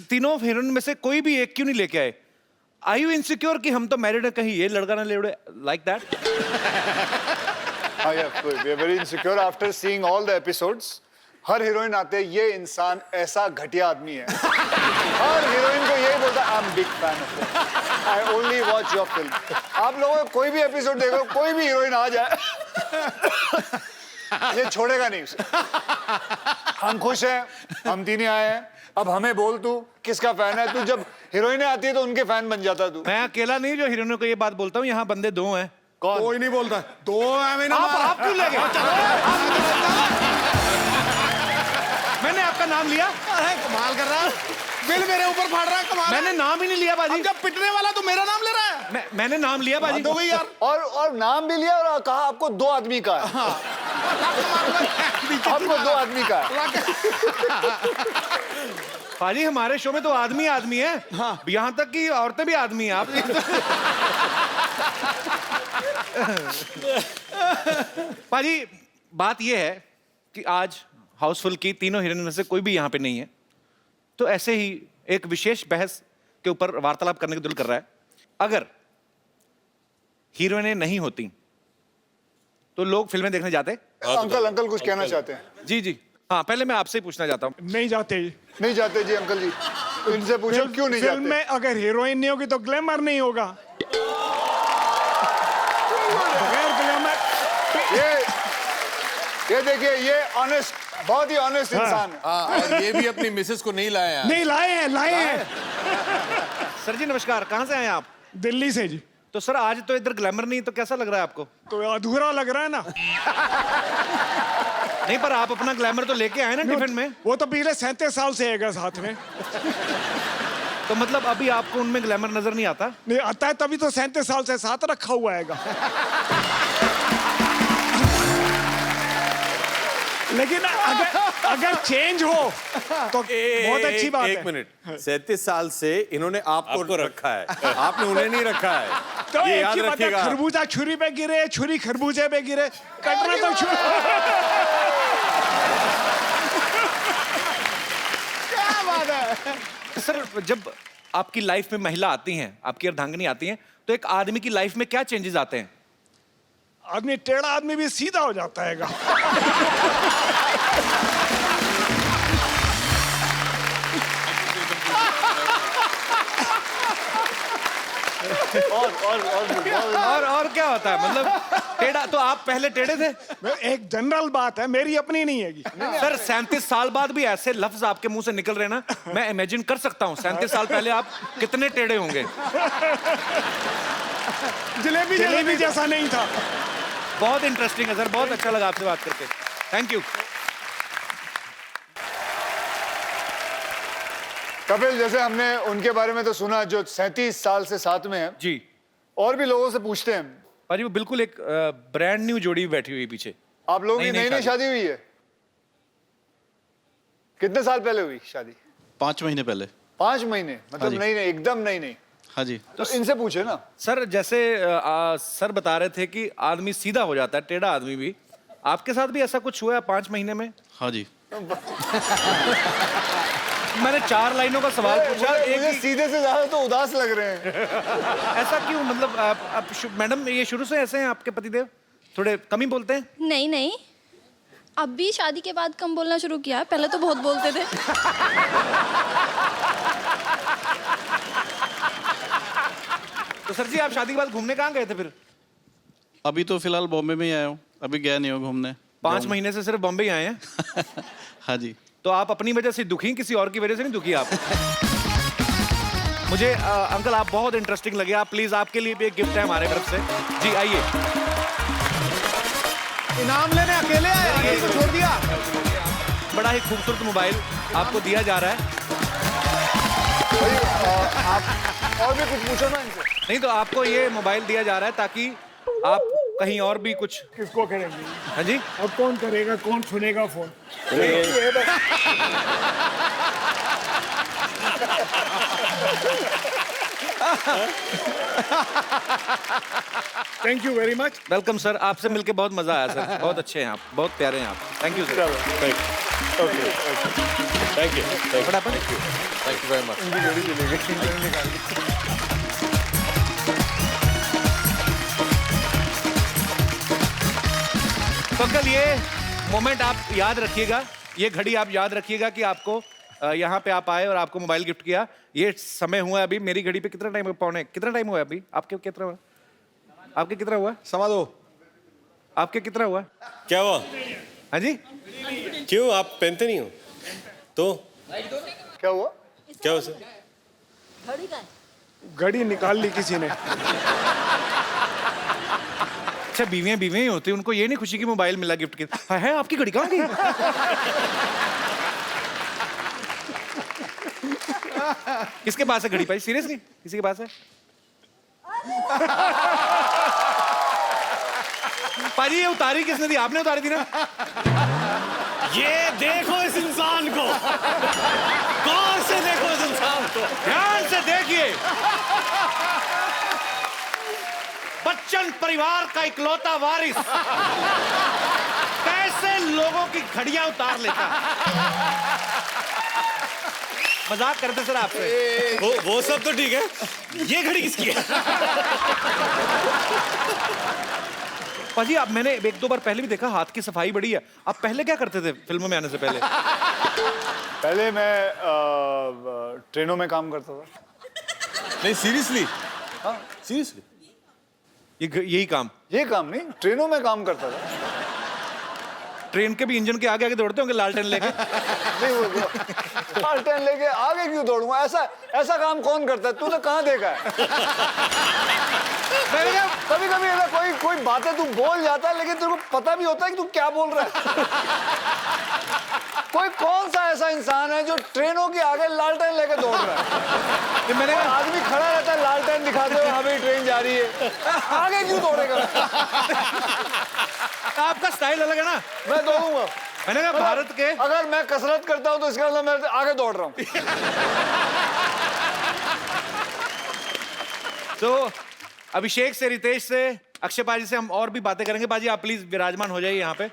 तीनों हीरोइन में से कोई भी एक क्यों नहीं लेके आए? Are you insecure कि हम तो मैरिड है, कहीं ये लड़का ना ले उड़े, like that? we are very insecure after seeing all the episodes. Her heroine आते हैं, ये इंसान ऐसा घटिया आदमी है। हर हीरोइन को यही बोलता है, I'm big fan of it. I only watch your film. आप लोगों को कोई भी एपिसोड देखो, कोई भी हीरोइन आ जाए, ये छोड़ेगा नहीं उसे। हम खुश हैं, हम तीनों आए हैं, अब हमें बोल तू किसका फैन है? तू जब हीरोइनें आती है तो उनके फैन बन जाता तू। मैं अकेला नहीं जो हीरोइनों को ये बात बोलता हूँ, यहाँ बंदे 2 हैं। कौन? कोई नहीं बोलता, 2 है मैंने। आप क्यों ले गए? मैंने आपका नाम लिया? अरे कमाल कर रहा है, बिल मेरे ऊपर फाड़ रहा है, कमाल। मैंने नाम ही नहीं लिया बाजी। अब जब पिटने वाला तो मेरा नाम ले रहा है। मैंने नाम लिया बाजी। हो गई यार। और नाम भी लिया और कहा आपको 2 आदमी का है। आपको 2 आदमी का है। पाजी हमारे शो में तो आदमी आदमी है, यहाँ तक कि औरतें भी आदमी हैं। आप पाजी बात ये है कि आज हाउसफुल की तीनों हीरोइन में से कोई भी यहाँ पे नहीं है, तो ऐसे ही एक विशेष बहस के ऊपर वार्तालाप करने का दिल कर रहा है। अगर हीरोइनें नहीं होती तो लोग फिल्में देखने जाते? अंकल कुछ कहना चाहते हैं? जी जी हाँ, पहले मैं आपसे ही पूछना चाहता हूँ। नहीं जाते जी। नहीं जाते जी अंकल जी, इनसे पूछो क्यों नहीं फिल्म जाते? में अगर हीरोइन नहीं होगी तो ग्लैमर नहीं होगा। बगैर ग्लैमर ये देखिए, ये ऑनेस्ट, बहुत ही ऑनेस्ट इंसान है। हाँ, और ये भी अपनी मिसेस को नहीं लाया है। नहीं लाए हैं सर जी नमस्कार, कहाँ से आए आप? दिल्ली से जी। तो सर आज तो इधर ग्लैमर नहीं, तो कैसा लग रहा है आपको? तो अधूरा लग रहा है ना। नहीं, पर आप अपना ग्लैमर तो लेके आए ना टिफिन में। वो तो पिछले 37 साल से है साथ में। तो मतलब अभी आपको उनमें ग्लैमर नजर नहीं आता? नहीं आता है, तभी तो 37 साल से साथ रखा हुआ है। लेकिन अगर चेंज हो तो बहुत अच्छी बात है। एक मिनट, 37 साल से इन्होंने आपको रखा है, आपने उन्हें नहीं रखा है। तो ये एक याद ही बात है, रखिएगा। खरबूजा छुरी पे गिरे, छुरी खरबूजे पे गिरे, कटना तो छुरी। क्या बात है। सर जब आपकी लाइफ में महिला आती हैं, आपकी अर्धांगिनी आती हैं, तो एक आदमी की लाइफ में क्या चेंजेस आते हैं? आदमी टेढ़ा आदमी भी सीधा हो जाता है। और क्या होता है? मतलब टेढ़ा तो आप पहले टेढ़े थे? एक जनरल बात है, मेरी अपनी नहीं है। सर 37 साल बाद भी ऐसे लफ्ज आपके मुंह से निकल रहे ना, मैं इमेजिन कर सकता हूँ 37 साल पहले आप कितने टेढ़े होंगे। जलेबी जैसा नहीं था। बहुत इंटरेस्टिंग है सर, बहुत अच्छा लगा आपसे बात करके। Thank you. कपिल, जैसे हमने उनके बारे में तो सुना जो 37 साल से साथ में है, जी और भी लोगों से पूछते हैं। भाजी वो बिल्कुल एक ब्रांड न्यू जोड़ी बैठी हुई है पीछे। आप लोगों की नई नई शादी हुई है? कितने साल पहले हुई शादी? 5 महीने पहले। 5 महीने? हाँ मतलब जी। नई नई, एकदम नई नई। हाँ जी। तो इनसे पूछे ना। सर जैसे सर बता रहे थे कि आदमी सीधा हो जाता है, टेढ़ा आदमी भी, आपके साथ भी ऐसा कुछ हुआ है 5 महीने में? हाँ जी। मैंने 4 लाइनों का सवाल पूछा, मुझे एक सीधे से ज्यादा तो उदास लग रहे हैं। ऐसा क्यों? मतलब आप मैडम ये शुरू से ऐसे हैं आपके पतिदेव? थोड़े कम ही बोलते हैं? नहीं नहीं, अब भी शादी के बाद कम बोलना शुरू किया है, पहले तो बहुत बोलते थे। तो सर जी आप शादी के बाद घूमने कहाँ गए थे फिर? अभी तो फिलहाल बॉम्बे में ही आया हूँ, अभी गया नहीं हूँ घूमने। 5 महीने से सिर्फ बॉम्बे ही आए हैं? हाँ जी। तो आप अपनी वजह से दुखी, किसी और की वजह से नहीं दुखी आप? मुझे अंकल आप बहुत इंटरेस्टिंग लगे। आप प्लीज, आपके लिए भी एक गिफ्ट है हमारे तरफ से। जी आइए। इनाम लेने अकेले आए, आगे को छोड़ दिया। बड़ा ही खूबसूरत मोबाइल आपको दिया जा रहा है। आप और भी कुछ पूछो ना इनसे। नहीं तो आपको ये मोबाइल दिया जा रहा है ताकि आप कहीं और भी कुछ। किसको करेंगे? हाँ जी, अब कौन करेगा, कौन सुनेगा phone? Thank you very much. Welcome sir. आपसे मिलके बहुत मजा आया सर, बहुत अच्छे हैं आप, बहुत प्यारे हैं आप। Thank you sir. Thank you. Thank you very much. तो अंकल ये मोमेंट आप याद रखिएगा, ये घड़ी आप याद रखिएगा कि आपको यहाँ पे आप आए और आपको मोबाइल गिफ्ट किया। ये समय हुआ है अभी मेरी घड़ी पे कितना टाइम, पौने कितना टाइम हुआ है अभी? आपके कितना हुआ? आपके कितना हुआ? समा दो। आपके कितना हुआ? क्या हुआ? हाँ जी, क्यों आप पहनते नहीं हो? तो क्या हुआ? क्या हुआ सर? घड़ी निकाल ली किसी ने। अच्छा बीवियां ही होती हैं, उनको ये नहीं खुशी की मोबाइल मिला गिफ्ट के। है आपकी घड़ी कहाँ गई? किसके पास है घड़ी भाई? सीरियसली किसी के पास है? पाजी ये उतारी किसने दी? आपने उतारी थी ना? ये देखो इस इंसान को, गौर से देखो इस इंसान को, ध्यान से देखिए। बच्चन परिवार का इकलौता वारिस कैसे लोगों की घड़ियां उतार लेता है। मजाक करते सर आपसे। वो सब तो ठीक है, ये घड़ी किसकी है? पाजी अब मैंने एक दो बार पहले भी देखा, हाथ की सफाई बड़ी है। आप पहले क्या करते थे फिल्मों में आने से पहले? पहले मैं ट्रेनों में काम करता था। नहीं सीरियसली, हाँ सीरियसली, यही काम? ये काम नहीं, ट्रेनों में काम करता था। ट्रेन के भी इंजन के आगे आगे दौड़ते होंगे लालटेन लेके? नहीं वो लालटेन लेके आगे क्यों दौड़ूंगा? ऐसा काम कौन करता है? तूने कहाँ देखा है? कभी कभी ऐसा कोई बातें तू बोल जाता है लेकिन तेरे को पता भी होता है कि तू क्या बोल रहा है। कोई कौन सा ऐसा इंसान है जो ट्रेनों के आगे लालटेन लेके दौड़ रहा है? कि मैंने कहा आदमी खड़ा रहता है लालटेन दिखाते हुए, हाँ भाई ट्रेन जा रही है, आगे क्यों दौड़ेगा? आपका स्टाइल अलग है ना। मैं दौड़ूंगा। मैंने कहा भारत के, अगर मैं कसरत करता हूं तो इसका मतलब मैं आगे दौड़ रहा हूं। तो अभिषेक से, रितेश से, अक्षय पाजी से हम और भी बातें करेंगे। पाजी आप प्लीज विराजमान हो जाइए यहाँ पे।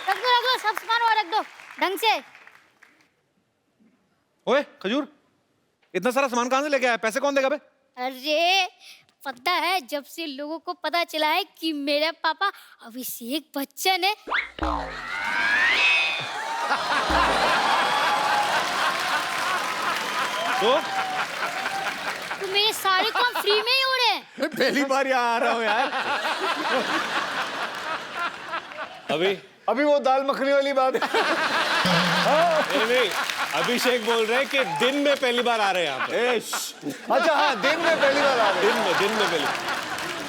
रख दो सब सामान और रख दो ढंग से। ओए खजूर, इतना सारा सामान कहाँ से लेके आया? पैसे कौन देगा बे? अरे पता है, जब से लोगों को पता चला है कि मेरा पापा अभिषेक बच्चन है, तो मेरे सारे काम फ्री में ही हो रहे हैं। मैं पहली बार यहाँ आ रहा हूँ यार। अभी वो दाल मखनी वाली बात। नहीं, अभिषेक बोल रहे हैं कि दिन में पहली बार आ रहे हैं यहाँ पे। अच्छा हाँ, दिन में पहली बार आ रहे हैं। दिन में पहली।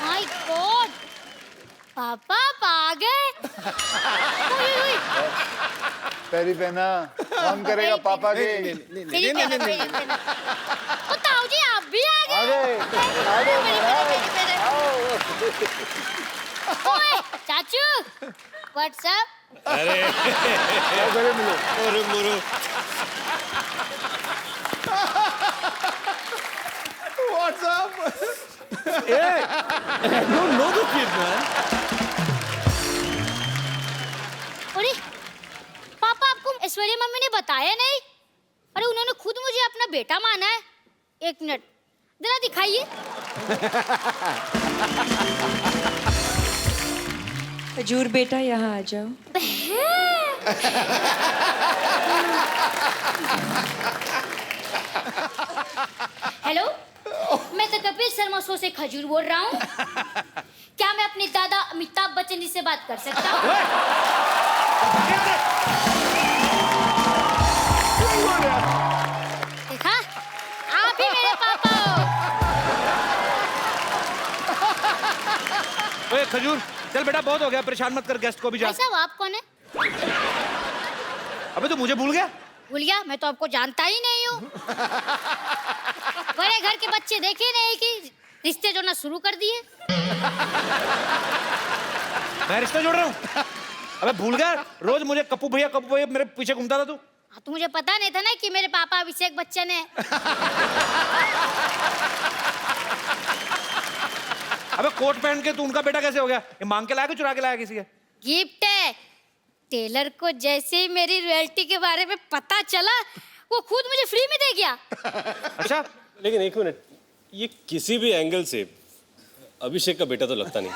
माय गॉड, पापा आप आ गए। पैरी पहना, कौन करेगा पापा के? तो ताऊ जी आप भी आ गए। ओए चाचू, व्हाट्सएप। अरे मिलो। मुरु What's up? don't know the kid, man. अरे पापा, आपको ऐश्वर्या मम्मी ने बताया नहीं? अरे उन्होंने खुद मुझे अपना बेटा माना है। एक मिनट जरा दिखाइए। खजूर बेटा यहाँ आ जाओ। हेलो, मैं तो कपिल शर्मा शो से खजूर बोल रहा हूँ। क्या मैं अपने दादा अमिताभ बच्चन जी से बात कर सकता हूँ? देखा, आप ही मेरे पापा हो। ओए खजूर, चल बेटा बहुत हो गया, परेशान मत कर गेस्ट को भी। जा। भाई साहब आप कौन है? अबे तो मुझे भूल गया? भूल गया? मैं तो आपको जानता ही नहीं हूँ। बड़े घर के बच्चे देखे नहीं कि रिश्ते जोड़ना शुरू कर दिए। मैं रिश्ता जोड़ रहा हूँ? अबे भूल गया? रोज मुझे कप्पू भैया मेरे पीछे घूमता था तू। हाँ, तो मुझे पता नहीं था ना कि मेरे पापा अभिषेक बच्चन है। अबे कोट पहन के तू उनका बेटा कैसे हो गया? ये मांग के लाया कि चुरा के लाया किसी के? गिफ्ट है। टेलर को जैसे ही मेरी रॉयल्टी के बारे में पता चला, वो खुद मुझे फ्री में दे गया। अच्छा, लेकिन एक मिनट, ये किसी भी एंगल से अभिषेक का बेटा तो लगता नहीं।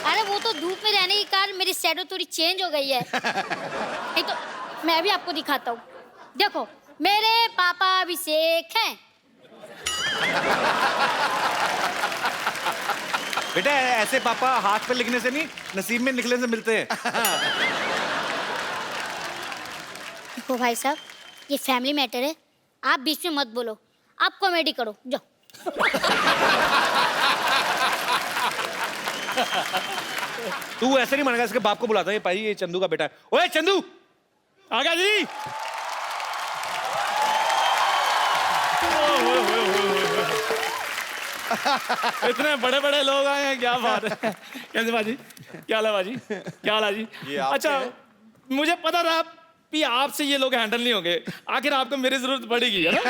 अरे वो तो धूप में रहने के कारण मेरी शैडो थोड़ी चेंज हो गई है। नहीं तो मैं भी आपको दिखाता हूँ। देखो, मेरे पापा अभिषेक हैं। बेटा ऐसे पापा हाथ पे लिखने से नहीं, नसीब में निकलने से मिलते हैं। देखो भाई साहब, ये फैमिली मैटर है, आप बीच में मत बोलो। आप कॉमेडी करो, जाओ। तू ऐसे नहीं मानेगा, इसके बाप को बुलाता है। भाई ये चंदू का बेटा है। ओए चंदू, आ गया जी। इतने बड़े बड़े लोग आए हैं, क्या बात है। कैसे बाजी, क्या हाल है बाजी, क्या हाल है जी? अच्छा, मुझे पता था कि आपसे ये लोग हैंडल नहीं होंगे, आखिर आपको मेरी जरूरत पड़ेगी, है ना?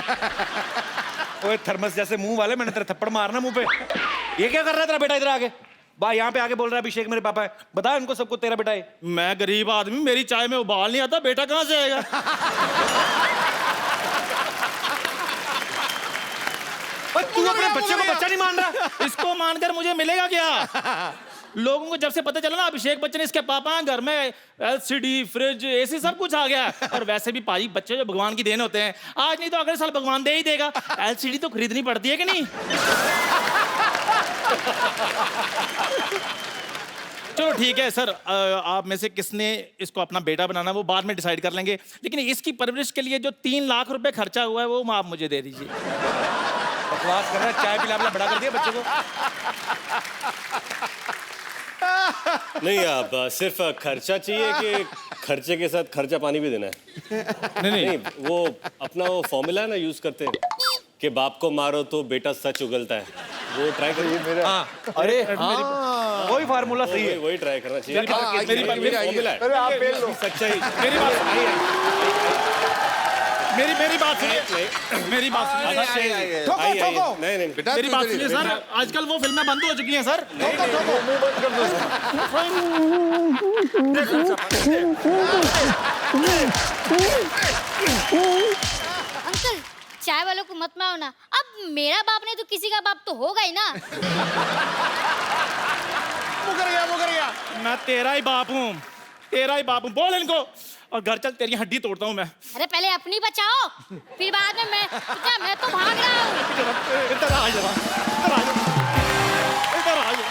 ओए थर्मस जैसे मुंह वाले, मैंने तेरे थप्पड़ मारना मुंह पे। ये क्या कर रहा है तेरा बेटा इधर आके? बा यहाँ पे आके बोल रहा है अभिषेक मेरे पापा है। बता इनको सबको तेरा बेटा है। मैं गरीब आदमी, मेरी चाय में उबाल नहीं आता, बेटा कहाँ से आएगा? तू अपने बच्चे को बच्चा नहीं मान रहा? इसको मानकर मुझे मिलेगा क्या? लोगों को जब से पता चला ना अभिषेक बच्चन इसके पापा हैं, घर में एलसीडी, फ्रिज, एसी सब कुछ आ गया है। और वैसे भी पाजी बच्चे जो भगवान की देन होते हैं, आज नहीं तो अगले साल भगवान दे ही देगा। एलसीडी तो खरीदनी पड़ती है कि नहीं? चलो ठीक है सर, आप में से किसने इसको अपना बेटा बनाना वो बाद में डिसाइड कर लेंगे, लेकिन इसकी परवरिश के लिए जो 3 लाख रुपए खर्चा हुआ है वो आप मुझे दे दीजिए। बकवास कर रहा है, चाय पिला बड़ा कर दिया बच्चे को। नहीं, आप सिर्फ खर्चा चाहिए कि खर्चे के साथ खर्चा पानी भी देना है? नहीं, वो अपना वो फॉर्मूला है ना यूज करते हैं कि बाप को मारो तो बेटा सच उगलता है, वो ट्राई करिए। मेरा अरे हाँ, वही फार्मूला सही है। वही ट्राई करना चाहिए। मेरी बात सच्चाई। मेरी बात सुनिए, मेरी बात सुनिए। ठोको। नहीं बेटा, मेरी बात सुनिए सर, आजकल वो फिल्में बंद हो चुकी हैं सर। अंकल चाय वालों को मत मारो ना, अब मेरा बाप नहीं तो किसी का बाप तो होगा ही ना। मुकर गया। मैं तेरा ही बाप हूँ, तेरा ही बाप हूँ। बोल इनको और घर चल, तेरी हड्डी तोड़ता हूँ मैं। अरे पहले अपनी बचाओ, फिर बाद में मैं तो भाग रहा हूँ। इधर आ जा, इधर आ जा।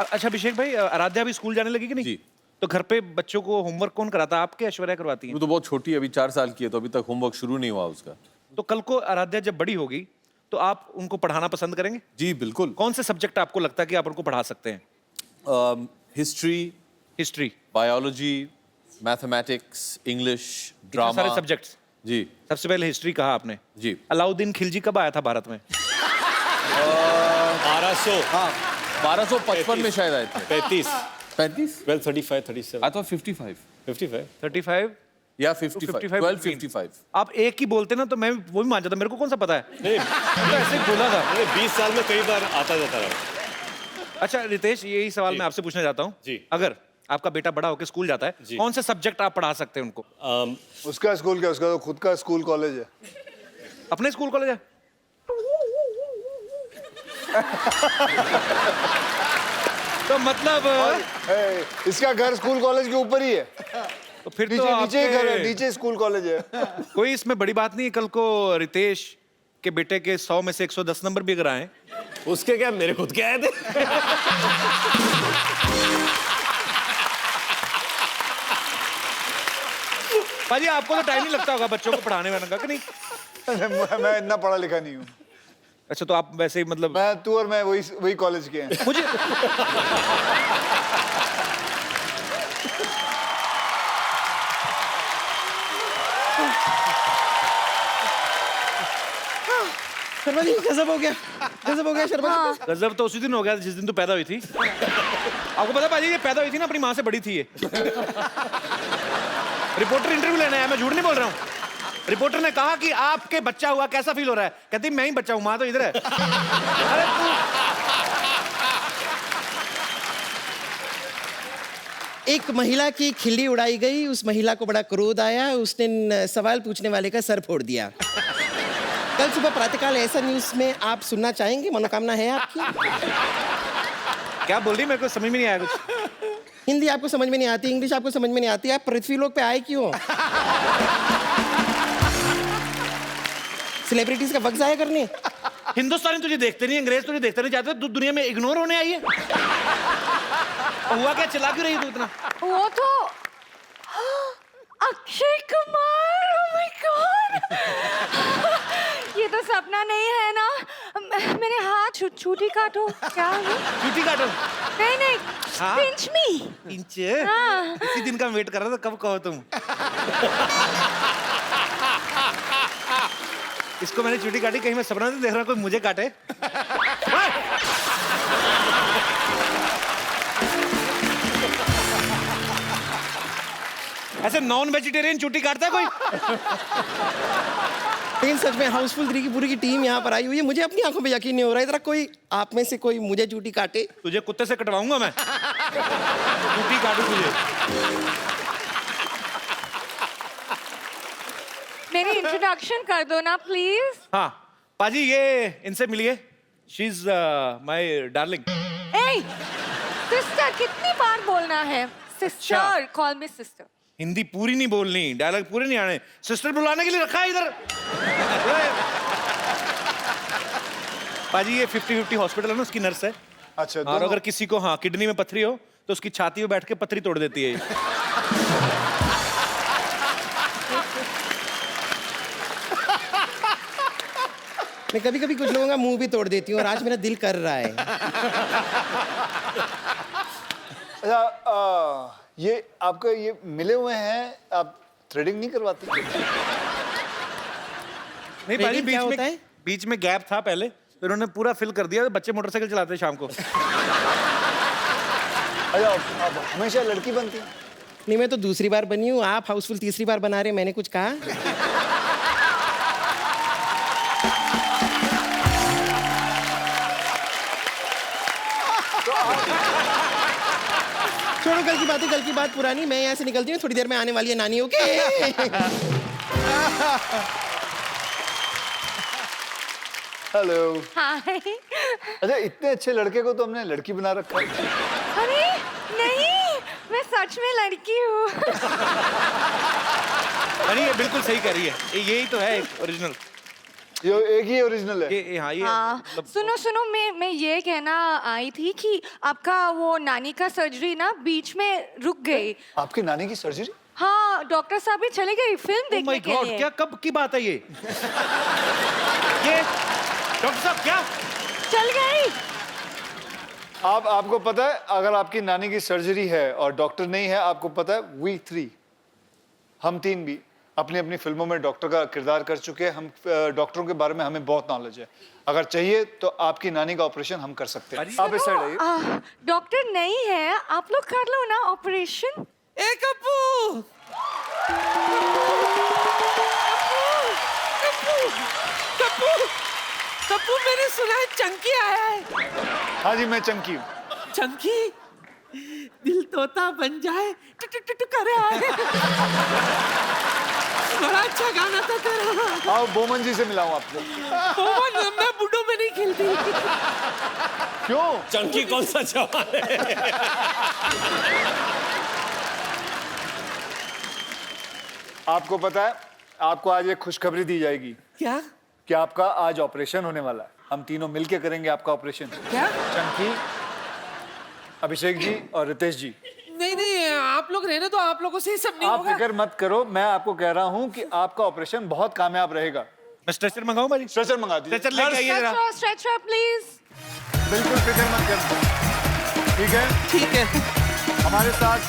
अच्छा अभिषेक भाई, आराध्या अभी स्कूल जाने लगी कि नहीं? जी। तो घर पे बच्चों को होमवर्क कौन कराता है? आपके ऐश्वर्या करवाती है? वो तो बहुत छोटी है, अभी 4 साल की है, तो अभी तक होमवर्क शुरू नहीं हुआ उसका। तो कल को आराध्या जब बड़ी होगी तो आप उनको पढ़ाना पसंद करेंगे? जी बिल्कुल। कौन से सब्जेक्ट आपको लगता है कि आप उनको पढ़ा सकते हैं? History, biology, mathematics, English, drama. सारे सब्जेक्ट्स। जी। सबसे पहले हिस्ट्री कहा आपने। जी। अलाउद्दीन खिलजी कब आया था भारत में? 1200। हाँ, 1255 में शायद आए थे। 35। 35? 1235, 37। I thought 55. 55। 35 या 55, 1255। आप एक ही बोलते ना तो मैं वो भी मान जाता, मेरे को कौन सा पता है? नहीं, तो ऐसे ही बोला था। 20 साल में कई बार आता जाता रहा। अच्छा रितेश, यही सवाल मैं आपसे पूछना चाहता हूँ। जी। अगर आपका बेटा बड़ा होकर स्कूल जाता है, जी। कौन से सब्जेक्ट आप पढ़ा सकते हैं उनको? उसका स्कूल क्या, उसका तो खुद का स्कूल कॉलेज है। अपने स्कूल कॉलेज है? तो मतलब इसका घर स्कूल कॉलेज के ऊपर ही है। तो फिर तो नीचे आपके- घर है, नीचे स्कूल कॉलेज है। कोई इसमें बड़ी बात नहीं है। कल को रितेश के बेटे के 100 में से 110 नंबर भी अगर आए, उसके क्या, मेरे खुद के आए थे। भाजी आपको तो टाइम नहीं लगता होगा बच्चों को पढ़ाने वाने का कि नहीं? मैं इतना पढ़ा लिखा नहीं हूँ। अच्छा तो आप वैसे ही मतलब तू और मैं वही कॉलेज के हैं। मुझे शर्मा जी गजब हो गया शर्मा जी। गजब तो उसी दिन हो गया जिस दिन तू पैदा हुई थी। आपको पता भाजी ये पैदा हुई थी ना अपनी माँ से बड़ी थी ये। रिपोर्टर इंटरव्यू लेने आया, मैं झूठ नहीं बोल रहा हूँ। रिपोर्टर ने कहा कि आपके बच्चा हुआ कैसा फील हो रहा है? कहती मैं ही बच्चा हूँ, माँ तो इधर है। अरे तू एक महिला की खिल्ली उड़ाई गई, उस महिला को बड़ा क्रोध आया, उसने सवाल पूछने वाले का सर फोड़ दिया। कल सुबह प्रातःकाल ऐसा न्यूज में आप सुनना चाहेंगे? मनोकामना है आपकी? क्या बोल रही, मेरे को समझ में नहीं आया कुछ। हिंदी आपको समझ में नहीं आती, इंग्लिश आपको समझ में नहीं आती, आप पृथ्वी लोक पे आए क्यों? सेलिब्रिटीज का वक्त जाया करने? हिंदुस्तानी तुझे देखते नहीं, अंग्रेज तुझे देखते नहीं चाहते, तू दुनिया में इग्नोर होने आई है। हुआ क्या, चिल्ला क्यों रही तू इतना? वो तो Akshay Kumar, oh my God! ये तो सपना नहीं है ना? मेरे हाथ छूटी काटो। क्या है? छुट्टी काटो? नहीं हाँ? पिंच मी। पिंच? हाँ। इसी दिन का वेट कर रहा था, कब कहो तुम। इसको मैंने छुट्टी काटी, कहीं मैं सपना नहीं देख रहा कोई मुझे काटे। ऐसे नॉन वेजिटेरियन चूटी काटता है कोई? लेकिन सच में हाउसफुल 3 की पूरी की टीम यहाँ पर आई हुई है, मुझे अपनी आंखों पे यकीन नहीं हो रहा है। इधर कोई आप में से कोई मुझे चूटी काटे। तुझे कुत्ते से कटवाऊंगा मैं, चूटी काटू तुझे। मेरी इंट्रोडक्शन कर दो ना प्लीज। हाँ पाजी, ये इनसे मिलिए, she is my darling. A sister कितनी बार बोलना है? सिस्टर, कॉल मी सिस्टर। हिंदी पूरी नहीं बोलनी, डायलॉग पूरे नहीं आने, सिस्टर बुलाने के लिए रखा है इधर। पाजी ये 50-50 हॉस्पिटल है ना, उसकी नर्स है। अच्छा, और दोनों? अगर किसी को हाँ किडनी में पथरी हो तो उसकी छाती में बैठ के पथरी तोड़ देती है ये। मैं कभी कभी कुछ लोगों का मुंह भी तोड़ देती हूँ और आज मेरा दिल कर रहा है। अच्छा, ये आपका ये मिले हुए हैं, आप थ्रेडिंग नहीं करवाती? नहीं पाजी, क्या होता है? बीच में गैप था पहले, तो इन्होंने पूरा फिल कर दिया। बच्चे मोटरसाइकिल चलाते हैं शाम को। अच्छा, आप हमेशा लड़की बनती हैं? नहीं, मैं तो दूसरी बार बनी हूँ, आप हाउसफुल तीसरी बार बना रहे हैं, मैंने कुछ कहा? छोड़ो कल की बात है, कल की बात पुरानी। मैं यहाँ से निकलती हूँ, थोड़ी देर में आने वाली है नानी। Okay hello. हाय। अच्छा, इतने अच्छे लड़के को तो हमने लड़की बना रखा है। अरे नहीं, मैं सच में लड़की हूँ। नहीं ये बिल्कुल सही कह रही है, यही तो है ओरिजिनल। ये एक ही ओरिजिनल है। ये हाँ, ये हाँ, मतलब- सुनो सुनो, मैं ये कहना आई थी कि आपका वो नानी का सर्जरी ना बीच में रुक गई। आपकी नानी की सर्जरी? हाँ, डॉक्टर साहब भी चले गए फिल्म Oh देखने my के God, लिए। क्या कब की बात है ये? डॉक्टर साहब क्या? चल गई। आपको पता है, अगर आपकी नानी की सर्जरी है और डॉक्टर नहीं है, आपको पता है वी 3 हम 3 भी अपनी अपनी फिल्मों में डॉक्टर का किरदार कर चुके हैं। हम डॉक्टरों के बारे में हमें बहुत नॉलेज है। अगर चाहिए तो आपकी नानी का ऑपरेशन हम कर सकते हैं। आप इस साइड आइए। डॉक्टर नहीं है, आप लोग कर लो ना ऑपरेशन। ए कप्पू, कप्पू, कप्पू, मैंने सुना है चंकी आया है। हाँ जी, मैं चंकी हूँ। चंकी, दिल तोता बन जाए टुटुटुटु करे आए। बड़ा अच्छा गाना था तेरा। आओ बोमन जी से मिलाऊं आपको। बोमन, मैं बुड्ढों में नहीं खेलती। क्यों? चंकी कौन सा जवान है? आपको पता है, आपको आज एक खुशखबरी दी जाएगी क्या? कि आपका आज ऑपरेशन होने वाला है। हम तीनों मिलके करेंगे आपका ऑपरेशन। क्या? चंकी, अभिषेक जी और रितेश जी। नहीं नहीं, आप लोग रहने तो आप लोगों से ही सब नहीं आप होगा। फिक्र मत करो, मैं आपको कह रहा हूँ कि आपका ऑपरेशन बहुत कामयाब रहेगा। मैं स्ट्रेचर मंगाऊं भाई? स्ट्रेचर मंगा दीजिए। स्ट्रेचर लेके आइए जरा। Stretcher please. बिल्कुल फिक्र मत करना, ठीक है? ठीक है। हमारे साथ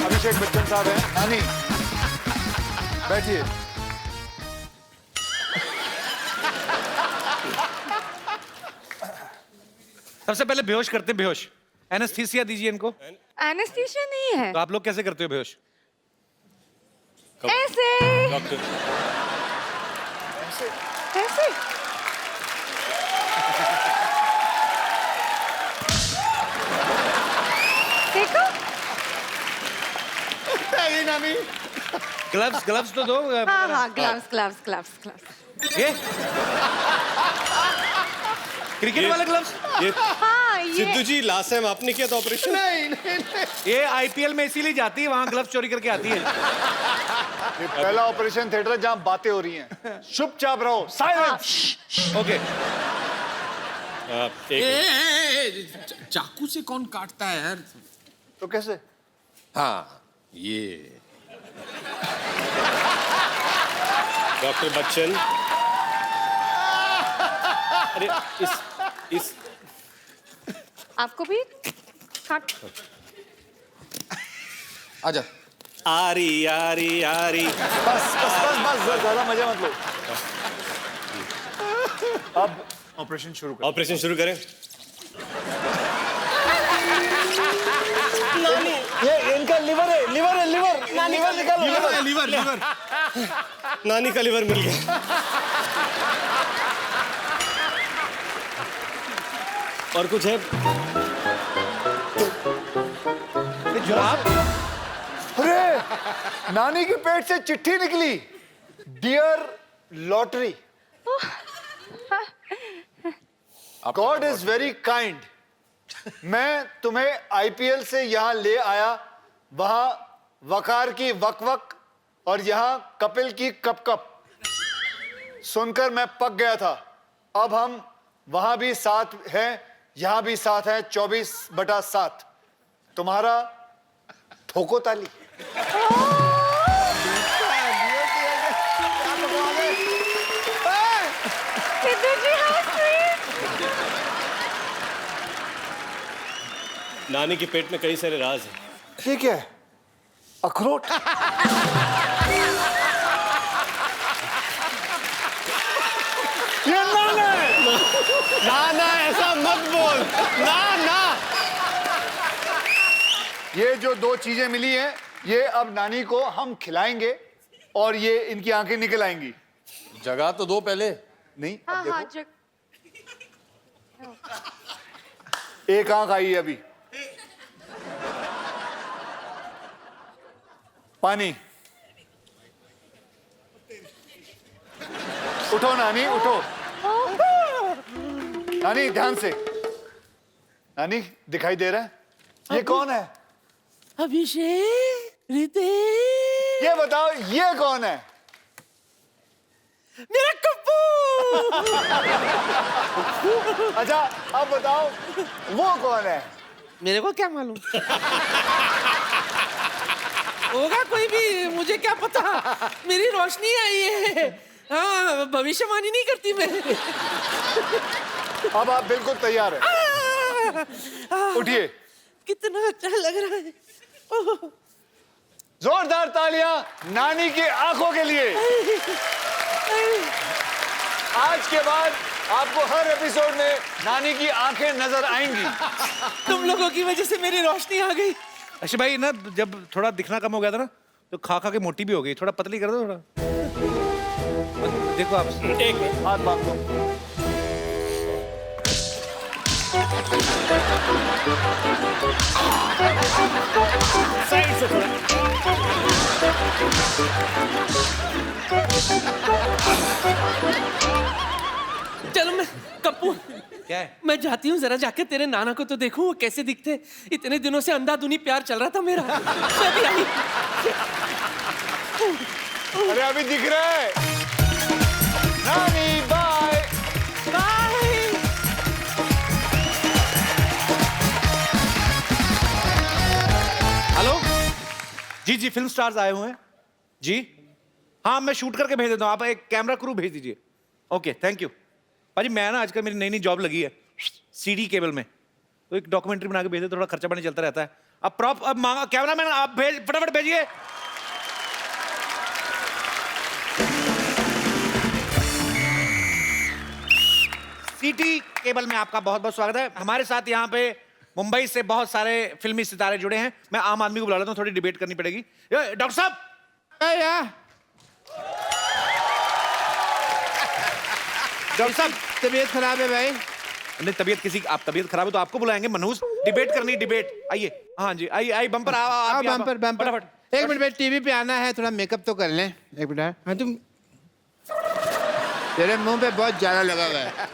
अभिषेक बच्चन साहब हैं। नानी, बैठिए। सबसे पहले बेहोश करते हैं, बेहोश। एनेस्थीसिया दीजिए इनको। एनेस्थीसिया नहीं है। तो आप लोग कैसे करते हो बेहोश? ऐसे डॉक्टर ऐसे। देखो, नानी ग्लव्स, ग्लव्स तो दो। हाँ हाँ, ग्लव्स ग्लव्स ग्लव्स ग्लव्स। ये क्रिकेट वाले ग्लव्स? ये हाँ ये सिद्धू जी लास्ट टाइम आपने किया था ऑपरेशन? ये आईपीएल में इसीलिए जाती है, वहां ग्लव्स चोरी करके आती है। ये पहला ऑपरेशन थिएटर है जहाँ बातें हो रही हैं। चुपचाप रहो, साइलेंस। ओके। चाकू से कौन काटता है यार? तो कैसे? हाँ, ये डॉक्टर बच्चन, अरे इस आपको भी काट। आजा। आरी आरी आरी। बस बस बस बस, ज्यादा मजा मत लो। अब ऑपरेशन शुरू करो। ऑपरेशन शुरू करें। नानी, ये इनका लिवर है, लिवर है, लिवर। नानी का निकालो, लिवर। लीवर लीवर नानी का लिवर मिल गया। और कुछ है? जुराब? अरे नानी के पेट से चिट्ठी निकली। Dear lottery, God is very kind. मैं तुम्हें आईपीएल से यहाँ ले आया, वहां वकार की वक वक और यहाँ कपिल की कप कप सुनकर मैं पक गया था। अब हम वहां भी साथ हैं, यहाँ भी साथ हैं, 24/7। तुम्हारा ठोको ताली। सिद्धू जी how sweet। नानी के पेट में कई सारे राज हैं। ये क्या है? अखरोट। ये नाना है। ना ऐसा मत बोल, ना। ये जो दो चीजें मिली हैं, ये अब नानी को हम खिलाएंगे और ये इनकी आंखें निकल आएंगी। जगह तो दो पहले। नहीं, हाँ अब हाँ देखो, एक आंख आई है अभी। पानी। उठो नानी, उठो। नानी ध्यान से। नानी दिखाई दे रहा है? ये कौन है? अभिषेक, रितेश, ये बताओ, ये कौन है? मेरा कप्पू। अच्छा अब बताओ, वो कौन है? मेरे को क्या मालूम? होगा कोई भी, मुझे क्या पता। मेरी रोशनी आई है। हाँ, भविष्यवाणी नहीं करती मैं। अब आप बिल्कुल तैयार हैं? उठिए। कितना अच्छा लग रहा है। ओह, जोरदार तालियां नानी की आंखों के लिए। आज के बाद आपको हर एपिसोड में नानी की आंखें नजर आएंगी। तुम लोगों की वजह से मेरी रोशनी आ गई। अक्षय भाई ना, जब थोड़ा दिखना कम हो गया था ना, तो खा खा के मोटी भी हो गई। थोड़ा पतली कर दो थोड़ा। देखो आप, एक मिनट। हाथ बांध दो। साइड से थोड़ा। चलो मैं कप्पू, क्या है? मैं जाती हूँ, जरा जाके तेरे नाना को तो देखूं वो कैसे दिखते। इतने दिनों से अंधाधुनी प्यार चल रहा था मेरा। मैं भी आई। अरे अभी दिख रहा है। नानी बाय। बाय। हेलो जी, जी फिल्म स्टार्स आए हुए हैं जी। हाँ मैं शूट करके भेज देता हूँ, आप एक कैमरा क्रू भेज दीजिए। Okay thank you. भाजी मैं ना आजकल मेरी नई नई जॉब लगी है सीडी केबल में, तो एक डॉक्यूमेंट्री बना के भेज दे, थोड़ा खर्चा पानी चलता रहता है। अब प्रॉप अब मांगा, कैमरामैन आप भेज, फटाफट भेजिए। सीटी केबल में आपका बहुत बहुत स्वागत है। हमारे साथ यहाँ पे मुंबई से बहुत सारे फिल्मी सितारे जुड़े हैं। मैं आम आदमी को बुला लेता हूँ, थोड़ी डिबेट करनी पड़ेगी। डॉक्टर साहब, डॉक्टर साहब तबीयत खराब है भाई। नहीं तबीयत किसी, आप तबीयत खराब है तो आपको बुलाएंगे। मनहूस डिबेट करनी, डिबेट। आइए, हाँ जी, आइए आइए, बम्पर आओ, बम्पर बम्पर। फटाफट। एक मिनट भाई, टीवी पे आना है, थोड़ा मेकअप तो कर लें। एक मिनट। हाँ तुम, तेरे मुंह पे बहुत ज्यादा लगा हुआ है।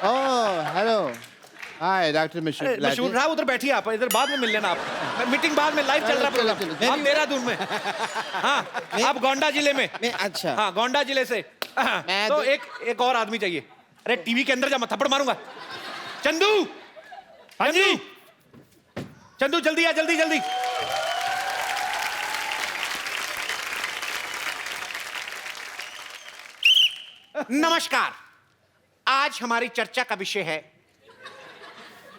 ओह हेलो, हाय डॉक्टर मशहूर साहब उधर बैठिए, आप इधर बाद में मिल लेना। आप मीटिंग बाद में, लाइव चल रहा प्रोग्राम। आप देहरादून में, हाँ आप गोंडा जिले में। अच्छा। हाँ गोंडा जिले से। तो एक और आदमी चाहिए। अरे टीवी के अंदर जा, मैं थप्पड़ मारूंगा। चंदू, हाँ जी चंदू, जल्दी आ, जल्दी जल्दी। नमस्कार, आज हमारी चर्चा का विषय है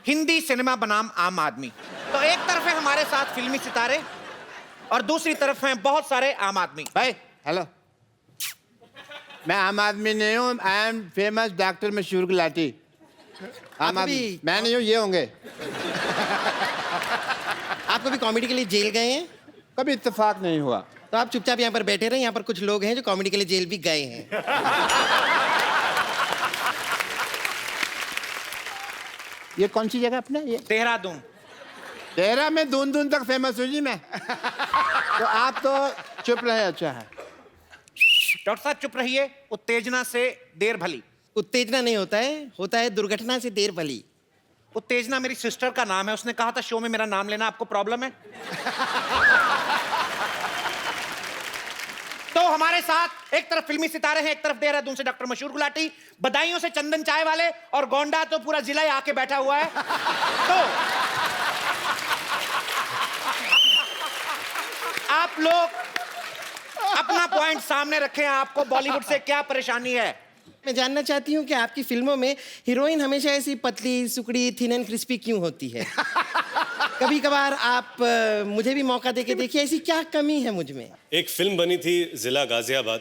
हिंदी सिनेमा बनाम आम आदमी। तो एक तरफ है हमारे साथ फिल्मी सितारे और दूसरी तरफ हैं बहुत सारे आम आदमी। भाई हेलो, मैं आम आदमी नहीं हूँ, आई एम फेमस डॉक्टर मशहूर गुलाटी। आम आदमी मैं नहीं हूँ, ये होंगे। आप आप कभी कॉमेडी के लिए जेल गए हैं? कभी इत्तेफाक नहीं हुआ। तो आप चुपचाप यहाँ पर बैठे रहे, यहाँ पर कुछ लोग हैं जो कॉमेडी के लिए जेल भी गए हैं। ये कौन सी जगह अपने ये? देहरादून। तेरा में दून दून तक फेमस हूँ जी मैं। तो आप तो चुप रहे, अच्छा है। डॉक्टर साहब चुप रहिए, उत्तेजना से देर भली। उत्तेजना नहीं होता है, होता है दुर्घटना से देर भली। उत्तेजना मेरी सिस्टर का नाम है, उसने कहा था शो में मेरा नाम लेना, आपको प्रॉब्लम है? तो हमारे साथ एक तरफ फिल्मी सितारे हैं, एक तरफ देहरादून से डॉक्टर मशहूर गुलाटी, बदायूं से चंदन चाय वाले, और गोंडा तो पूरा जिला ही आके बैठा हुआ है। तो आप लोग अपना पॉइंट सामने रखें, आपको बॉलीवुड से क्या परेशानी है? मैं जानना चाहती हूँ कि आपकी फिल्मों में हीरोइन हमेशा ऐसी पतली सुकड़ी थिन एंड क्रिस्पी क्यों होती है? कभी कभार आप मुझे भी मौका देके देखिए, ऐसी क्या कमी है मुझ में? एक फिल्म बनी थी जिला गाजियाबाद,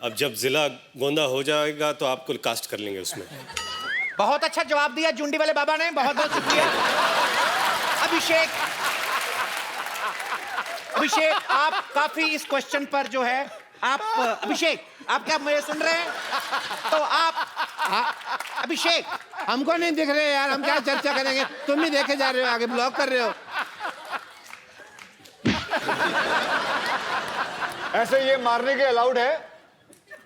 अब जब जिला गोंदा हो जाएगा तो आपको कास्ट कर लेंगे उसमें। बहुत अच्छा जवाब दिया जुंडी वाले बाबा ने, बहुत बहुत शुक्रिया। अभिषेक, आप काफी इस क्वेश्चन पर जो है आप अभिषेक, आप क्या मुझे सुन रहे हैं? तो आप अभिषेक, हमको नहीं दिख रहे यार, हम क्या चर्चा करेंगे? तुम ही देखे जा रहे हो, आगे ब्लॉक कर रहे हो। ऐसे ये मारने के अलाउड है?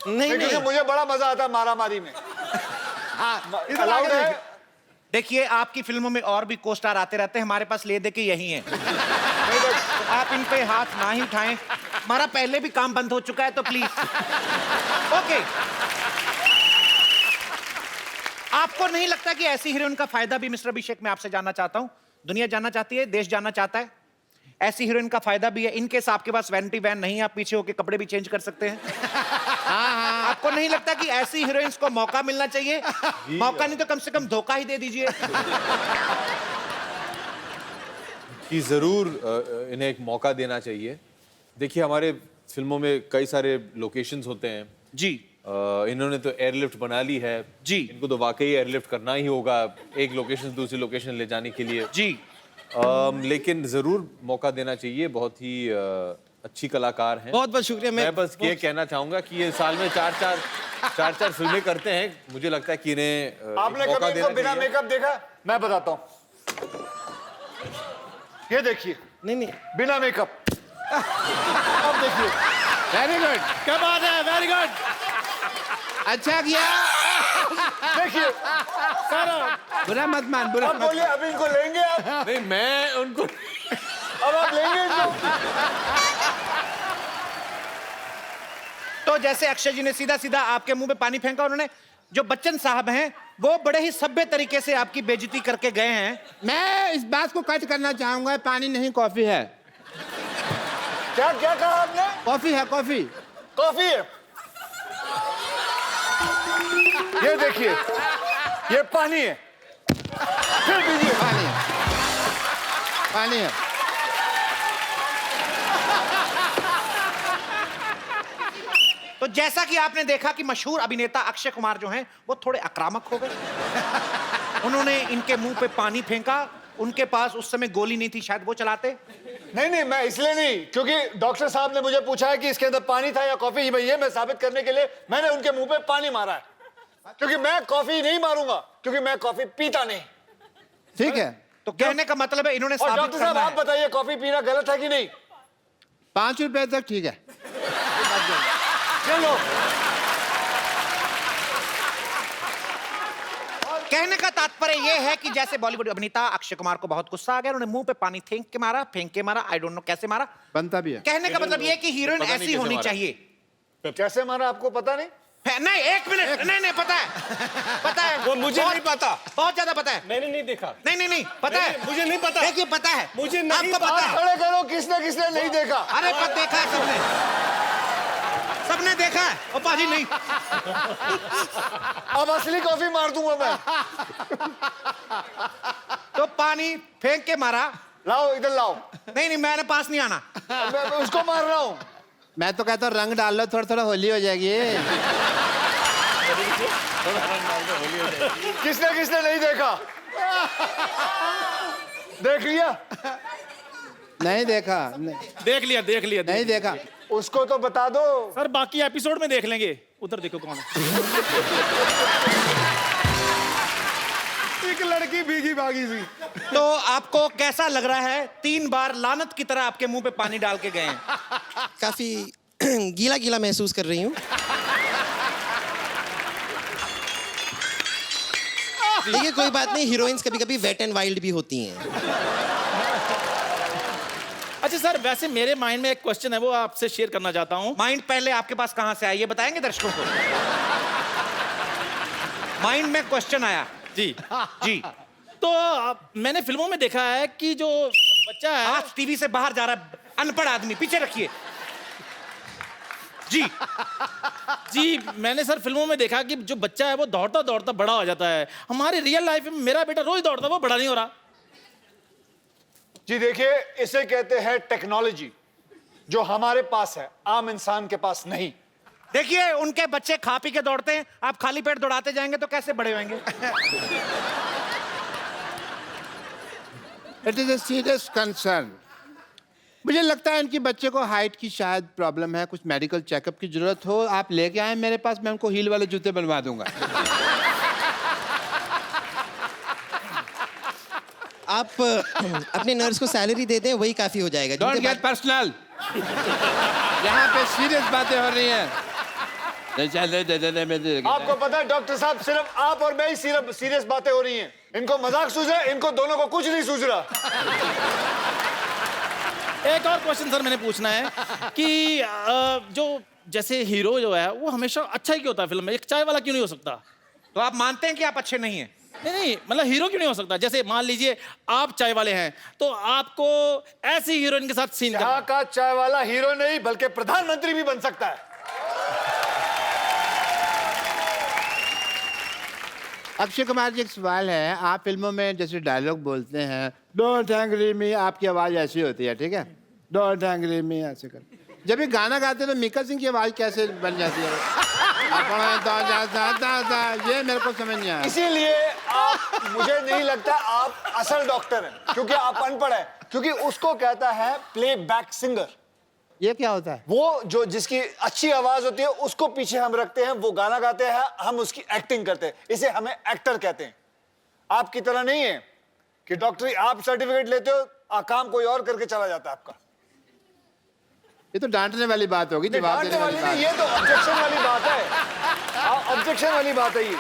नहीं क्योंकि नहीं, मुझे बड़ा मजा आता है मारामारी में। अलाउड है? देखिए आपकी फिल्मों में और भी को स्टार आते रहते हैं, हमारे पास ले दे के यही है। तो आप इन पे हाथ ना ही उठाएं, हमारा पहले भी काम बंद हो चुका है, तो प्लीज। ओके, आपको नहीं लगता कि ऐसी हीरोइन का फायदा भी, मिस्टर अभिषेक, मैं आपसे जानना चाहता हूं, दुनिया जानना चाहती है, देश जानना चाहता है, ऐसी हीरोइन का फायदा भी है। इनके साथ आपके पास वैनिटी वैन नहीं है, आप पीछे होके कपड़े भी चेंज कर सकते हैं। आपको नहीं लगता कि ऐसी हीरोइंस को मौका मिलना चाहिए? मौका नहीं तो कम से कम धोखा ही दे दीजिए। कि ज़रूर इन्हें एक मौका देना चाहिए। देखिए हमारे फिल्मों में कई सारे लोकेशंस होते हैं जी। इन्होंने तो एयरलिफ्ट बना ली है जी, इनको तो वाकई एयरलिफ्ट करना ही होगा एक लोकेशन से दूसरी लोकेशन ले जाने के लिए जी। लेकिन ज़रूर मौका देना चाहिए, बहुत ही अच्छी कलाकार हैं। बहुत बहुत शुक्रिया। मैं बस ये कहना चाहूंगा कि ये साल में चार फिल्में करते हैं, मुझे लगता है कि इन्हें आपने मौका कभी इनको देना बिना चाहिए। मेकअप देखा? मैं बताता हूँ, ये देखिए। नहीं नहीं, बिना मेकअप। अब देखिए। वेरी गुड, क्या बात है, वेरी गुड, अच्छा किया। देखिए, बुरा मत मान, बुरा अब मत बोलिए, अब इनको लेंगे आप? नहीं मैं उनको अब आप लेंगे इनको? तो जैसे अक्षय जी ने सीधा सीधा आपके मुंह पे पानी फेंका, उन्होंने जो बच्चन साहब हैं वो बड़े ही सभ्य तरीके से आपकी बेइज्जती करके गए हैं। मैं इस बात को कट करना चाहूंगा, पानी नहीं कॉफी है। क्या क्या कहा आपने? कॉफी है, कॉफी। कॉफी है। ये देखिए, ये पानी है। फिर दीजिए। पानी है, पानी है। तो जैसा कि आपने देखा कि मशहूर अभिनेता अक्षय कुमार जो हैं वो थोड़े आक्रामक हो गए। उन्होंने इनके मुंह पे पानी फेंका, उनके पास उस समय गोली नहीं थी, शायद वो चलाते। नहीं, मैं इसलिए नहीं, क्योंकि डॉक्टर साहब ने मुझे पूछा है कि इसके अंदर पानी था या कॉफी। ये मैं साबित करने के लिए मैंने उनके मुंह पे पानी मारा है, क्योंकि मैं कॉफी नहीं मारूंगा, क्योंकि मैं कॉफी पीता नहीं। ठीक है, तो कहने का मतलब है इन्होंने और साबित डॉक्टर साहब करना आप है। बताइए, कॉफी पीना गलत है कि नहीं? 5 रुपए तक ठीक है। चलो। कहने का तात्पर्य यह है कि जैसे बॉलीवुड अभिनेता अक्षय कुमार को बहुत गुस्सा आ गया, उन्होंने मुंह पे पानी फेंक के मारा, आई डोंट नो कैसे मारा। बनता भी है। कहने का मतलब यह है कि हीरोइन पता नहीं ऐसी कैसे होनी मारा। चाहिए। कैसे मारा आपको पता नहीं? नहीं, एक मिनट, नहीं पता है वो मुझे नहीं पता, बहुत ज्यादा पता है। मैंने नहीं देखा। नहीं पता है, मुझे नहीं पता। देखिए पता है, मुझे नहीं आपको पता। पता है। खड़े करो, किसने नहीं देखा? अरे पर देखा है सबने देखा है। ओ पाजी नहीं, अब असली कॉफी मार दूंगा मैं। तो पानी फेंक के मारा। लाओ इधर लाओ। नहीं मैंने पास नहीं आना। मैं उसको मार रहा हूँ। मैं तो कहता हूँ रंग डाल लो, थोड़ा थोड़ा होली हो जाएगी। किसने नहीं देखा? देख लिया? नहीं देखा देख लिया देख लिया नहीं देखा। उसको तो बता दो। सर बाकी एपिसोड में देख लेंगे। उधर देखो कौन है। एक लड़की भीगी भागी सी। तो आपको कैसा लग रहा है? 3 बार लानत की तरह आपके मुंह पे पानी डाल के गए हैं। काफी गीला गीला महसूस कर रही हूँ। देखिए कोई बात नहीं, हीरोइंस कभी कभी वेट एंड वाइल्ड भी होती हैं। अच्छा सर, वैसे मेरे माइंड में एक क्वेश्चन है, वो आपसे शेयर करना चाहता हूँ। माइंड पहले आपके पास कहां से आया ये बताएंगे दर्शकों को? माइंड में क्वेश्चन आया जी जी। तो मैंने फिल्मों में देखा है कि जो बच्चा है, आज टीवी से बाहर जा रहा है अनपढ़ आदमी, पीछे रखिए जी। जी मैंने सर फिल्मों में देखा कि जो बच्चा है वो दौड़ता दौड़ता बड़ा हो जाता है। हमारी रियल लाइफ में मेरा बेटा रोज दौड़ता, वो बड़ा नहीं हो रहा। जी देखिए, इसे कहते हैं टेक्नोलॉजी, जो हमारे पास है, आम इंसान के पास नहीं। देखिए उनके बच्चे खा पी के दौड़ते हैं, आप खाली पेट दौड़ाते जाएंगे तो कैसे बड़े होंगे? It is a serious concern. मुझे लगता है इनकी बच्चे को हाइट की शायद प्रॉब्लम है, कुछ मेडिकल चेकअप की जरूरत हो। आप लेके आए मेरे पास, मैं उनको हील वाले जूते बनवा दूंगा। आप अपने नर्स को सैलरी दे दें, वही काफी हो जाएगा। Don't get personal. यहाँ पे सीरियस बातें हो रही हैं। आपको पता है डॉक्टर साहब, सिर्फ आप और मैं ही सीरियस बातें हो रही हैं। इनको मजाक सूझे, इनको दोनों को कुछ नहीं सूझ रहा। एक और क्वेश्चन सर मैंने पूछना है कि जो जैसे हीरो जो है वो हमेशा अच्छा ही क्यों होता है फिल्म में? एक चाय वाला क्यों नहीं हो सकता? तो आप मानते हैं कि आप अच्छे नहीं हैं? नहीं मतलब हीरो क्यों नहीं हो सकता? जैसे मान लीजिए आप चाय वाले हैं तो आपको ऐसी हीरोइन के साथ सीन यहाँ का चाय वाला हीरो नहीं बल्कि प्रधानमंत्री भी बन सकता है। अक्षय कुमार जी, एक सवाल है। आप फिल्मों में जैसे डायलॉग बोलते हैं, डोंट एंग्री मी, आपकी आवाज ऐसी होती है, ठीक है? डोंट एंग्री मी ऐसे कर। जब ये गाना गाते हैं तो मिक्का सिंह की आवाज कैसे बन जाती है? ये मेरे को समझ नहीं आया। इसीलिए आप, मुझे नहीं लगता आप असल डॉक्टर हैं, क्योंकि आप अनपढ़ हैं। क्योंकि उसको कहता है प्लेबैक सिंगर। ये क्या होता है? वो जो जिसकी अच्छी आवाज होती है उसको पीछे हम रखते हैं, वो गाना गाते हैं, हम उसकी एक्टिंग करते हैं। इसे हमें एक्टर कहते हैं। आपकी तरह नहीं है कि डॉक्टरी आप सर्टिफिकेट लेते हो, काम कोई और करके चला जाता है आपका। ये तो डांटने वाली बात होगी। डांटने वाली नहीं, ये तो ऑब्जेक्शन वाली बात है। ऑब्जेक्शन वाली बात है ये।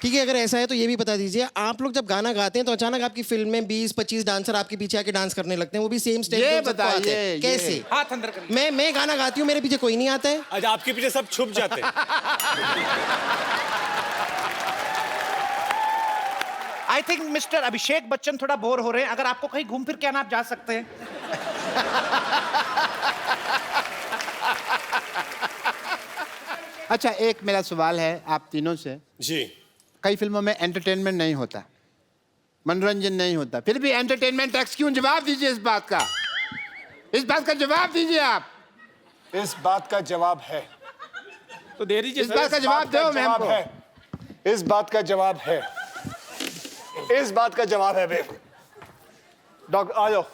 ठीक है, अगर ऐसा है तो ये भी बता दीजिए, आप लोग जब गाना गाते हैं तो अचानक आपकी फिल्म में 20-25 डांसर आपके पीछे आके डांस करने लगते हैं, वो भी सेम स्टेज पे सबको आते हैं। कैसे? हाथ अंदर करिए। मैं गाना गाती हूँ, मेरे पीछे कोई नहीं आता है। आज आपके पीछे सब छुप जाते हैं। I think mister Abhishek Bachchan थोड़ा बोर हो रहे हैं। अगर आपको कहीं घूम फिर के आना, आप जा सकते हैं। अच्छा, एक मेरा सवाल है आप तीनों से। जी। कई फिल्मों में एंटरटेनमेंट नहीं होता, मनोरंजन नहीं होता, फिर भी एंटरटेनमेंट टैक्स क्यों? जवाब दीजिए इस बात का। इस बात का जवाब दीजिए आप। इस बात का जवाब है। तो दे दीजिए। इस बात का जवाब दो मैम को। इस बात का जवाब है। इस बात का जवाब है। डॉक्टर आ जाओ,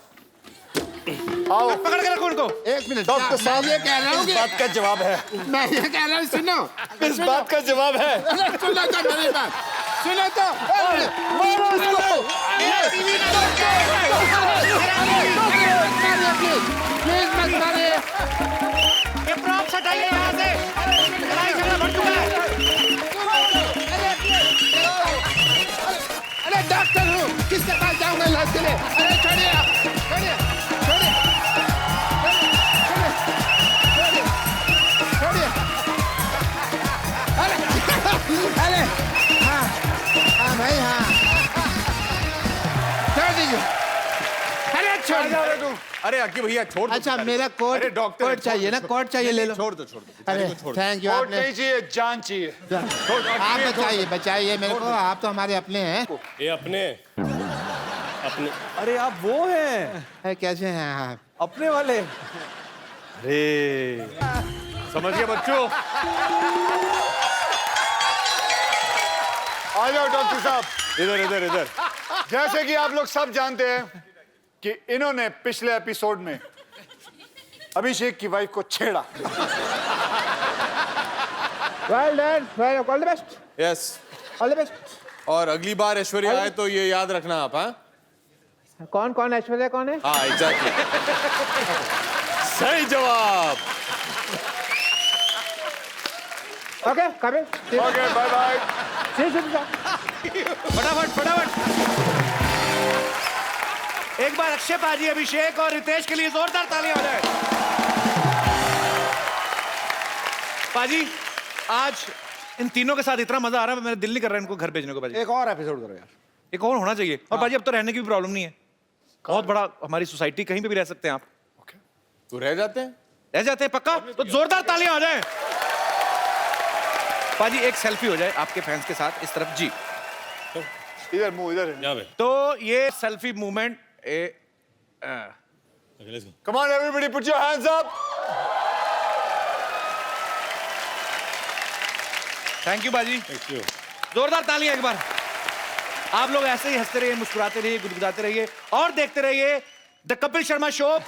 आओ, पकड़ के रखो उनको। एक मिनट। डॉक्टर साहब, ये कह रहा हूँ इस बात का जवाब है। मैं ये कह रहा हूँ, सुनो। इस बात का जवाब है। सुनो तो मेरी बात, सुनो तो। मारो इसको। प्लीज मत मारिए। ये प्रॉप्स हटाइए यहाँ से। लड़ाई झगड़ा बढ़ चुका है। अरे डॉक्टर हूँ, किसके पास जाऊंगा इलाज के लिए? अरे छोड़िए आप, छोड़िए, छोड़िए, छोड़िए। अरे अरे हाँ हाँ भाई हाँ, छोड़ दीजिए। अरे छोड़ दो। अरे अक्की भैया छोड़ दो। अच्छा मेरा कोट, अरे डॉक्टर, कोट चाहिए ना, कोट चाहिए, ले लो। छोड़ दो। अरे थैंक यू। कोट आपने, नहीं चाहिए, जान चाहिए। आप बचाइए, बचाइए मेरे को। आप तो हमारे अपने हैं। ये अपने अरे आप वो हैं, अरे कैसे हैं आप? अपने वाले। अरे समझ गए बच्चों। आ जाओ डॉक्टर साहब। इधर इधर इधर। जैसे कि आप लोग सब जानते हैं, कि इन्होंने पिछले एपिसोड में अभिषेक की वाइफ को छेड़ा। Well done, well, all the best, yes, all the best. और अगली बार ऐश्वर्या आए तो ये याद रखना आप, हाँ? कौन कौन ऐश्वर्या कौन है? हाँ, एग्जैक्टली। सही जवाब। Okay, coming. Okay, bye bye. फटाफट फटाफट। एक बार अक्षय पाजी, अभिषेक और रितेश के लिए जोरदार तालियां हो जाए। पाजी, आज इन तीनों के साथ इतना मजा आ रहा है, मेरा दिल नहीं कर रहा है इनको घर भेजने को। पाजी एक और एपिसोड करो यार। एक और होना चाहिए। और पाजी अब तो रहने की भी प्रॉब्लम नहीं है, बहुत बड़ा हमारी सोसाइटी, कहीं पे भी रह सकते हैं आप। तो रह जाते हैं? रह जाते हैं पक्का? तो जोरदार तालियां हो जाए। पाजी एक सेल्फी हो जाए आपके फैंस के साथ, इस तरफ जी। इधर मुंह इधर है। यहाँ पे तो ये selfie movement Okay, let's go. Come on everybody, put your hands up. Thank you बाजी, Thank you. जोरदार तालियां एक बार। आप लोग ऐसे ही हंसते रहिए, मुस्कुराते रहिए, गुदगुदाते रहिए और देखते रहिए द कपिल शर्मा शो।